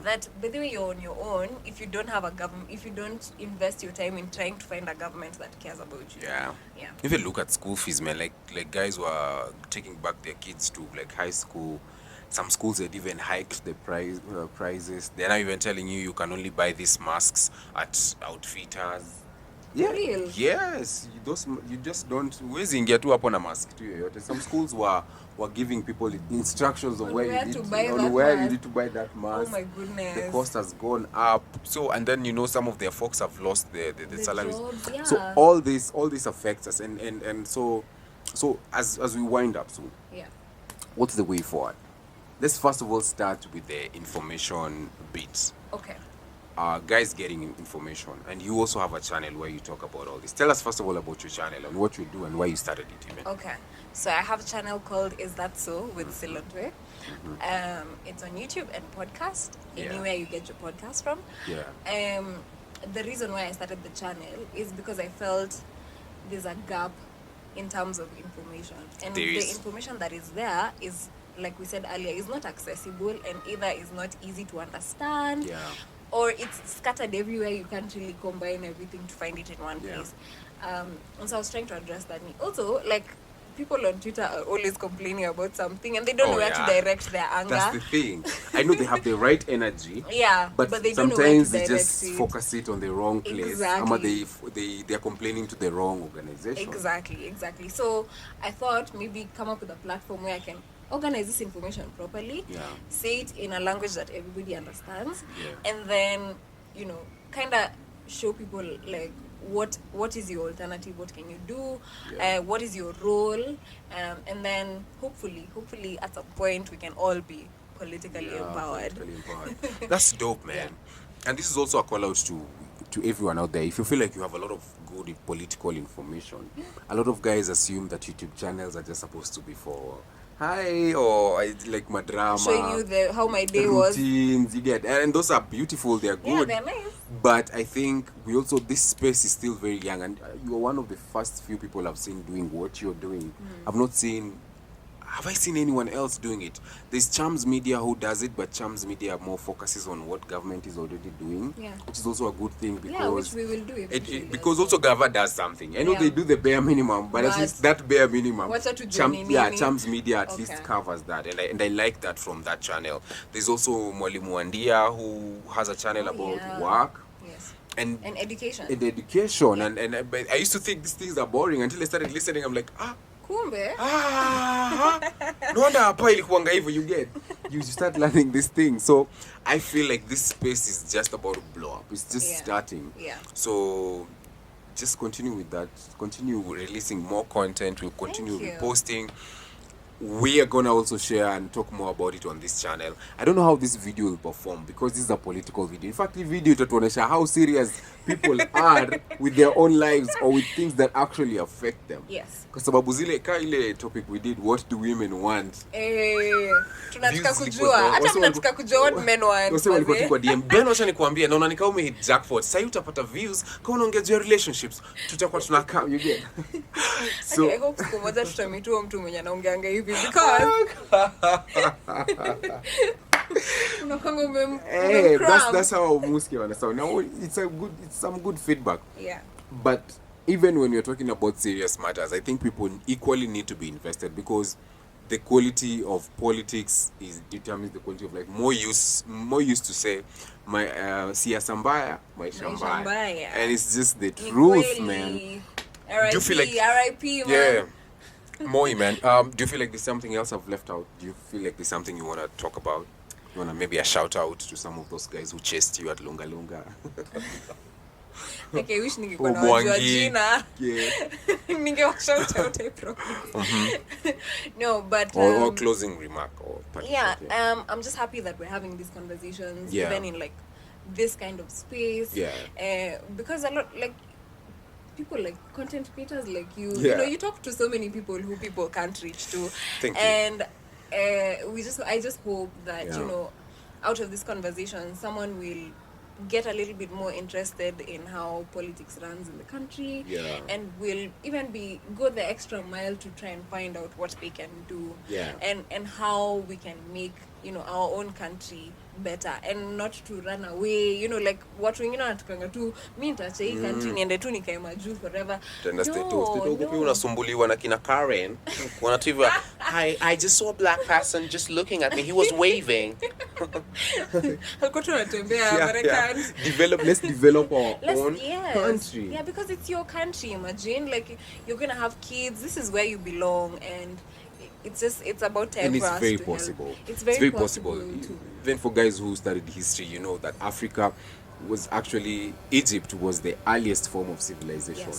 That by the way, you're on your own, if you don't have a government, if you don't invest your time in trying to find a government that cares about you. Yeah. Yeah. Even look at school fees, man. Like guys were taking back their kids to like high school. Some schools had even hiked the prices. They're now even telling you can only buy these masks at Outfitters. Yeah. Real? Yes. You just don't. Huwezi ingia tu hapo na mask tu yoyote. Some schools were giving people instructions on where you need to buy that mask. Oh my goodness. The cost has gone up. So, and then some of their folks have lost the salaries. Jobs, yeah. So all this affects us, and so as we wind up soon. Yeah. What's the way forward? Let's first of all start with the information bits. Okay. guys getting information, and you also have a channel where you talk about all this. Tell us first of all about your channel and what you do and why you started it even. Okay, so I have a channel called Is That So with Silantoy. It's on YouTube and podcast, anywhere you get your podcast from. The reason why I started the channel is because I felt there's a gap in terms of information, and the information that is there is, like we said earlier, is not accessible, and either is not easy to understand, or it's scattered everywhere. You can't really combine everything to find it in one place. And so I was trying to address that need. Also, like, people on Twitter are always complaining about something and they don't know where to direct their anger. That's the thing. I know they have the right energy. But they don't know where sometimes to they direct just it. focus it on the wrong place. Exactly. They're complaining to the wrong organization. Exactly. So I thought maybe come up with a platform where I can organize this information properly, say it in a language that everybody understands, and then, you know, kind of show people like what is your alternative, what can you do, what is your role, and then hopefully at some point we can all be politically empowered. That's dope, man. And this is also a call out to everyone out there. If you feel like you have a lot of good political information, a lot of guys assume that YouTube channels are just supposed to be for hi, or I like my drama, showing you how my day routines, you get, and those are beautiful, they're good. They're nice. But I think this space is still very young, and you are one of the first few people I've seen doing what you're doing. Have I seen anyone else doing it? There's Chams Media who does it, but Chams Media more focuses on what government is already doing, which is also a good thing, because which we will do eventually. Because also Gava does something. I know they do the bare minimum, but at least that bare minimum, Chams Media at least covers that, and I like that from that channel. There's also Mwalimu Andia who has a channel about work. And education. And I used to think these things are boring until I started listening. I'm like, kumbe. No wonder hapa ilikuwanga hivyo, you start learning this thing. So I feel like this space is just about to blow up. It's just starting. So just continue with that. Continue releasing more content. We'll continue reposting. We are gonna also share and talk more about it on this channel. I don't know how this video will perform because this is a political video. In fact, the video itatuonesha how serious people are with their own lives or with things that actually affect them. Kwa sababu zile ile topic we did, what do women want? Tunataka kujua. Hata tunataka kujua what men want. Wase walikuwa tu kwa DM. Ben, wacha nikuambie, naona nika umehit jackpot. Sasa utapata views kama unaongea relationships. Tutakuwa tunakaa, you get. So I hope siku moja tutamitua mtu mwenye anaongeanga hivi, because that's how Muski understand. Now it's some good feedback. But even when you're talking about serious matters, I think people equally need to be invested, because the quality of politics determines the quality of life. More used to say my siasa mbaya, maisha mbaya, and it's just the truth, man. Do you feel like RIP, man? Moi, man. Do you feel like there's something else I've left out? Do you feel like there's something you want to talk about? You want to maybe a shout out to some of those guys who chased you at Lunga Lunga? Okay, wish ningekuwa najua jina. Ningewa shout out No, but or closing remark or I'm just happy that we're having these conversations even in like this kind of space. Because a lot, like, people like content creators like you, you know, you talk to so many people who people can't reach to. And I just hope that you know, out of this conversation, someone will get a little bit more interested in how politics runs in the country, and will even go the extra mile to try and find out what they can do, and how we can make, you know, our own country better, and not to run away, you know, like watu wengine wanatukanga tu mimi nitaacha hii country niende tu nikae majuu forever. Pia unasumbuliwa na kina Karen wanatuiva, I just saw a black person just looking at me, he was waving. Alikuwa tunatembea American. Let's develop our own country. Yeah, because it's your country. Imagine, like, you're gonna have kids, this is where you belong, and it's about time, and for us very to possible. Help. It's very possible to. Even for guys who studied history, you know that Africa was actually, Egypt was the earliest form of civilization.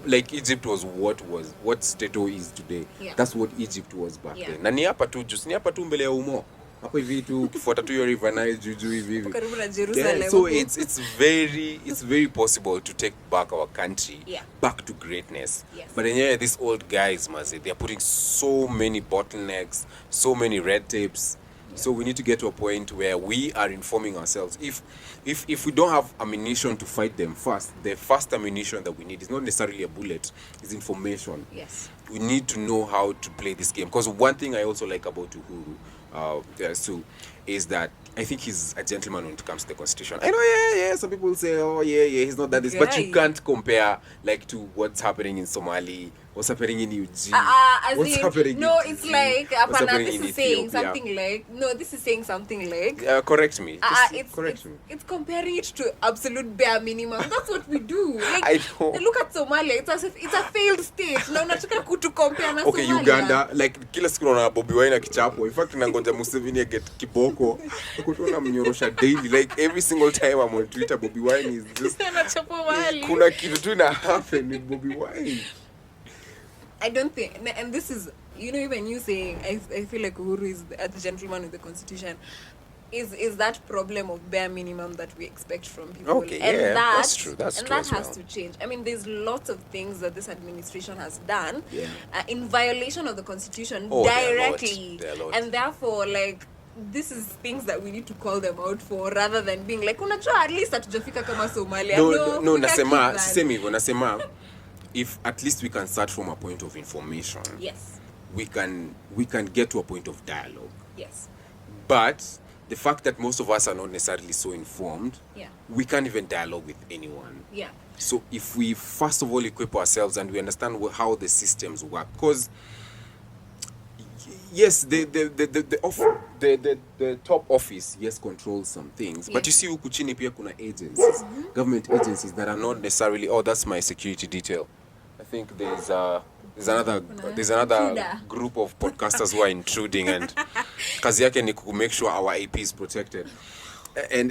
Like Egypt was what Stato is today. That's what Egypt was back then. Na ni hapa tu mbele ya umo. hapo hivi tu ukifuata tu hiyo River Nile juu hivi. Karibu na Jerusalem. Yeah, so it's very possible to take back our country back to greatness. Yes. But then these old guys, they are putting so many bottlenecks, so many red tapes. So we need to get to a point where we are informing ourselves. If we don't have ammunition to fight them first, the first ammunition that we need is not necessarily a bullet, it's information. Yes. We need to know how to play this game. Because one thing I also like about Uhuru, Sue, is that I think he's a gentleman when it comes to the Constitution. I know, some people say, oh, he's not that this. But you can't compare, like, to what's happening in Somali, what's happening in UG, what's happening no, in it's Fiji, like, what's happening this in is saying Ethiopia. something like, no, this is saying something like, correct me. Correct me. It's comparing it to absolute bare minimum. That's what we do. Like, I know. Look at Somalia. It's as if it's a failed state. Now, unataka kutu compare na Okay, Somalia. Uganda, like kila siku naona Bobi Wine akichapo. In fact, nangoja Museveni get kiboko. Kutuna mnyorosha daily. Like every single time I'm on Twitter, Bobi Wine is just Anachapo mahali. kuna kitu tu ina happen with Bobi Wine. I don't think, and this is, even you saying, I feel like Uhuru is the gentleman with the Constitution, is that problem of bare minimum that we expect from people. Okay, and that's true. That's and true that as has well. to change. I mean, there's lots of things that this administration has done in violation of the Constitution directly, there are lots. and therefore, like, this is things that we need to call them out for, rather than being like, unajua at least hatujafika kama Somalia. No, we can't keep nasema, that. sisemi hivyo, nasema if at least we can start from a point of information, Yes. we can get to a point of dialogue. Yes. But the fact that most of us are not necessarily so informed, Yeah. we can't even dialogue with anyone. Yeah. So if we first of all equip ourselves and we understand how the systems work, because yes, the top office controls some things, but you see huku chini pia kuna agencies, government agencies that are not necessarily, oh, that's my security detail. I think there's another Intruder. group of podcasters who are intruding, and kazi yake ni to make sure our IP is protected. And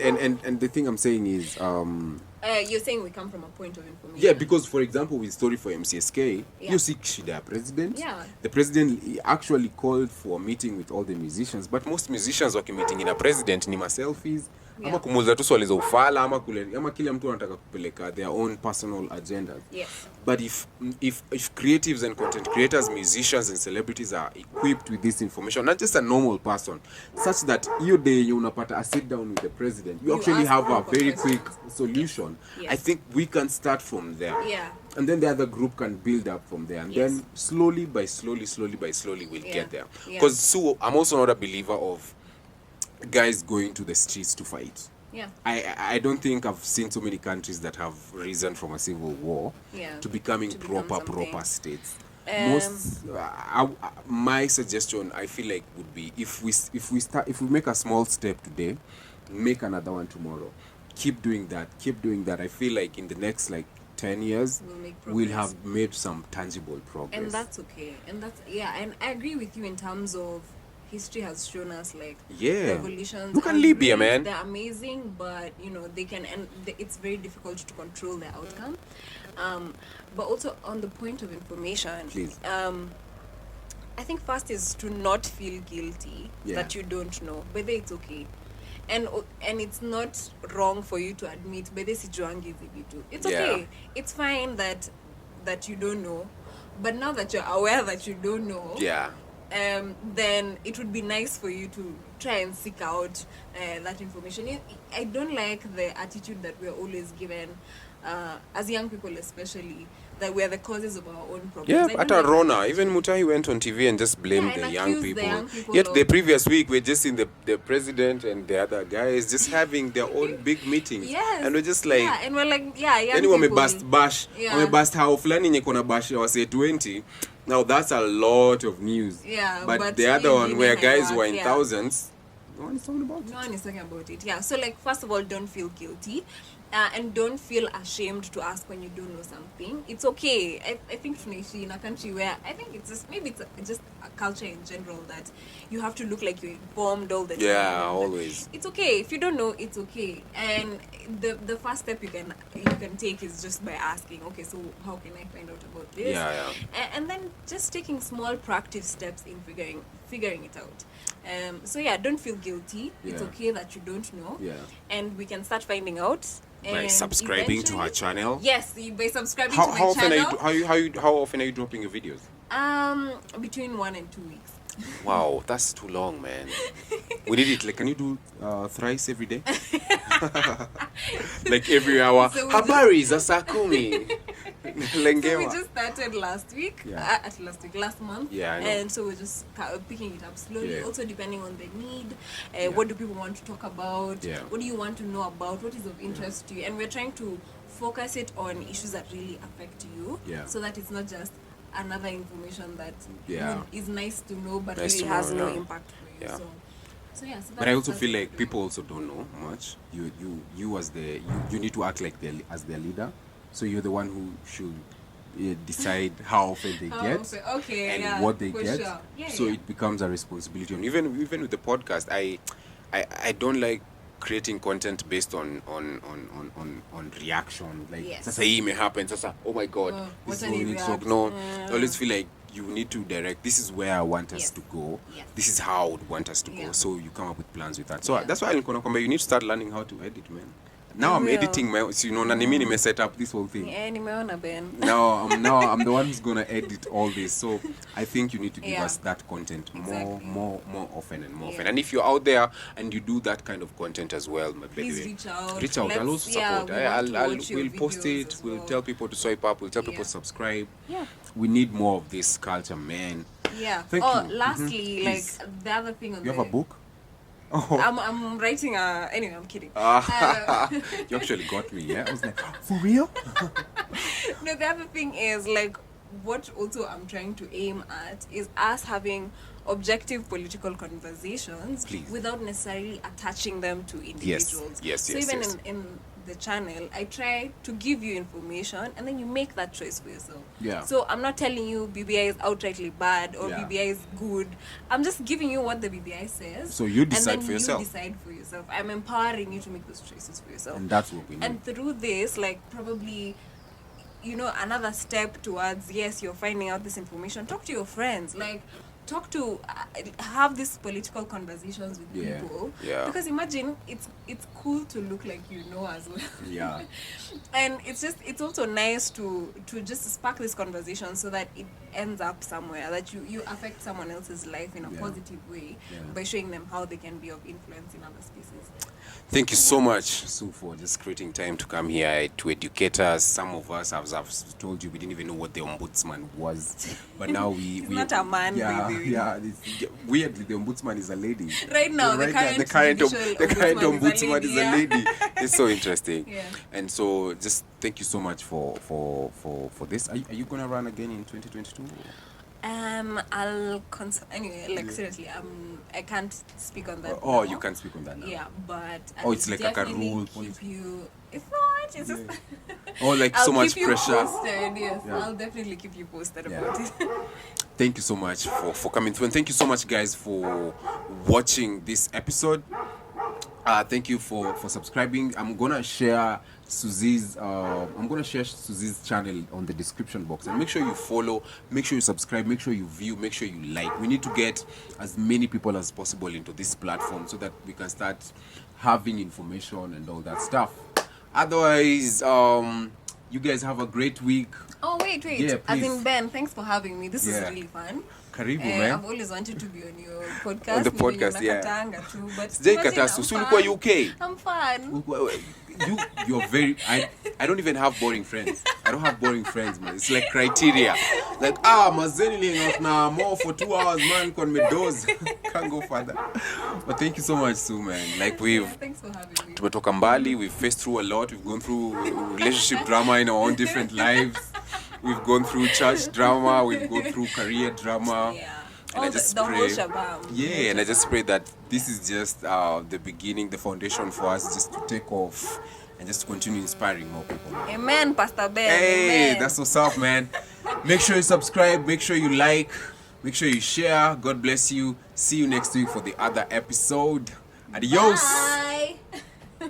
the thing I'm saying is You're saying we come from a point of information. yeah, because for example with story for MCSK, you see shida president. Yeah. The president actually called for a meeting with all the musicians, but most musicians meeting in a president ni selfies. Yeah. Ama kumuuliza tu swali za ufala ama kila mtu anataka kupeleka their own personal agendas. Yes. But if creatives and content creators, musicians and celebrities are equipped with this information, not just a normal person, such that you day you unapata a sit down with the president, you actually ask have a proper very questions. quick solution. Yes. I think we can start from there. Yeah. And then the other group can build up from there. And Yes. then slowly by slowly we'll Yeah. get there. Yeah. Because I'm also not a believer of guys going to the streets to fight. Yeah. I don't think I've seen so many countries that have risen from a civil war to becoming To become something. proper states. Most my suggestion I feel like would be if we make a small step today, make another one tomorrow. Keep doing that. I feel like in the next 10 years We'll make we'll progress. have made some tangible progress. And that's okay. And I agree with you in terms of history has shown us revolutions. Look at are Libya, great, man. They're amazing, but they can, and it's very difficult to control their outcome. But also on the point of information, Please. I think first is to not feel guilty that you don't know, whether it's okay. And it's not wrong for you to admit whether sijuangi vitu. It's okay. It's fine that you don't know, but now that you're aware that you don't know, then it would be nice for you to try and seek out that information. I don't like the attitude that we're always given, as young people especially, that we're the causes of our own problems. Yeah, I don't at like Rona, that. even Mutai went on TV and just blamed Yeah, the and young accused the people. young people Yet the of- previous week, we're just in the president and the other guys just having their own big meetings. Yes. And we're just like, yeah, and we're like, young yani people. wamebust bash, Yeah. wamebust hao fulani nye kona bash ya wase 20. Now that's a lot of news. Yeah, but but the other one in where high guys work, were in yeah. thousands, no one is talking about it. No one is talking about it. Yeah. So first of all, don't feel guilty, and don't feel ashamed to ask when you don't know something. It's okay. I think tunaishi in a country where I think it's just maybe it's just a culture in general that you have to look like you're informed all the time. Yeah, always. It's okay if you don't know. It's okay, and the first step you can take is just by asking. Okay, so how can I find out about this? Yeah. And then just taking small proactive steps in figuring it out. So yeah, don't feel guilty. It's Yeah. okay that you don't know. Yeah. And we can start finding out. By And subscribing to her eventually- channel. Yes, by subscribing How, to my how often channel. are you how often are you dropping your videos? Between 1 and 2 weeks. Wow, that's too long, man. We need it. Like, can you do thrice every day? Like every hour. So we Habari za saa kumi. So we Lengewa. just started last week. Yeah. Last month. Yeah, I know. And so we're just picking it up slowly. Yeah. Also depending on the need. What do people want to talk about? Yeah. What do you want to know about? What is of interest to you? And we're trying to focus it on issues that really affect you. Yeah. So that it's not just another information that Yeah. is nice to know but Nice really to has know, no yeah. impact for you. Yeah. So yeah. So But I also that's feel like people also don't know much. You as the you need to act like as their leader. So you're the one who should decide how often they How get often- okay, and yeah, what they for get. sure. Yeah, So yeah. it becomes a responsibility. And even with the podcast, I don't like creating content based on reaction. Like Yes. sasa hii happen. Sasa oh my god, what this is are what we they need to talk. react- No, I always feel like you need to direct. This is where I want us Yes. to go. Yes. This is how I would want us to go. Yeah. So you come up with plans with that. So Yeah. that's why you need to start learning how to edit, man. Now I'm will. editing my, so, na mimi nime set up this whole thing. Yeah, nimeona Ben. Now I'm the one who's gonna edit all this. So I think you need to give Yeah. us that content Exactly. more often and more Yeah. often. And if you're out there and you do that kind of content as well, by the Please way, reach out. reach out. I'll Let's- also yeah, support. we want to I'll watch your we'll post videos it. as We'll well. tell people to swipe up. We'll tell people to Yeah. subscribe. Yeah. We need more of this culture, man. Yeah. Thank you. Lastly, like Please. the other thing on You have a book? Oh. I'm writing a. Anyway, I'm kidding. You actually got me, yeah? I was like, for real? No, the other thing is like what also I'm trying to aim at is us having objective political conversations Please. without necessarily attaching them to individuals. Yes, So yes, even yes. in the channel, I try to give you information and then you make that choice for yourself. Yeah. So I'm not telling you BBI is outrightly bad or Yeah. BBI is good. I'm just giving you what the BBI says. So you and decide then for yourself. You decide for yourself. I'm empowering you to make those choices for yourself. And that's what we need. And through this, like probably, another step towards, yes, you're finding out this information, talk to your friends, like have these political conversations with Yeah, people. yeah. Because imagine it's cool to look like you know as well. Yeah. And it's also nice to just spark this conversation so that it ends up somewhere, that you affect someone else's life in a Yeah. positive way Yeah. by showing them how they can be of influence in other spaces. Thank you so much, Sue, for just creating time to come here to educate us. Some of us, as I've told you, we didn't even know what the ombudsman was, but now we He's not a man, Yeah, baby. yeah. Weirdly, the ombudsman is a lady. Right now, the current judicial ombudsman is a lady. It's so interesting. Yeah. And so, just thank you so much for this. Are you gonna run again in 2022? Anyway, like seriously, I can't speak on that. Oh, now. you can't speak on that now. Yeah, but Oh, it's like a definitely rule. Keep you. It's not. It's just. Oh, like I'll so much keep you pressure. Posted, yes, Yeah. I'll definitely keep you posted Yeah. about it. Thank you so much for coming through, and thank you so much, guys, for watching this episode. Thank you for subscribing. I'm gonna share Susie's channel on the description box, and make sure you follow, make sure you subscribe, make sure you view, make sure you like. We need to get as many people as possible into this platform so that we can start having information and all that stuff. Otherwise, you guys have a great week. Oh wait. Yeah, As please. in Ben, thanks for having me. This Yeah. is really fun. Karibu, man. I've always wanted to be on your podcast. On the Ni venye podcast, yeah. unakatanga tu, but Sijai imagine kataa, I'm Susu, fun. ulikuwa UK. I'm fun. You're very I don't even have boring friends. I don't have boring friends, man. It's like criteria. Like mazeni na more for 2 hours, man, con me doze. Can't go further. But thank you so much, Sue, man. Like Thanks for having me. tumetoka mbali, we've faced through a lot. We've gone through relationship drama in our own different lives. We've gone through church drama, we've gone through career drama. Yeah. And I All just the pray, whole shabam. yeah, and I just pray that this is just the beginning, the foundation for us just to take off and just to continue inspiring more people. Man. Amen, Pastor Ben. Hey, Amen. that's what's up, man. Make sure you subscribe, make sure you like, make sure you share. God bless you. See you next week for the other episode. Adios. Bye.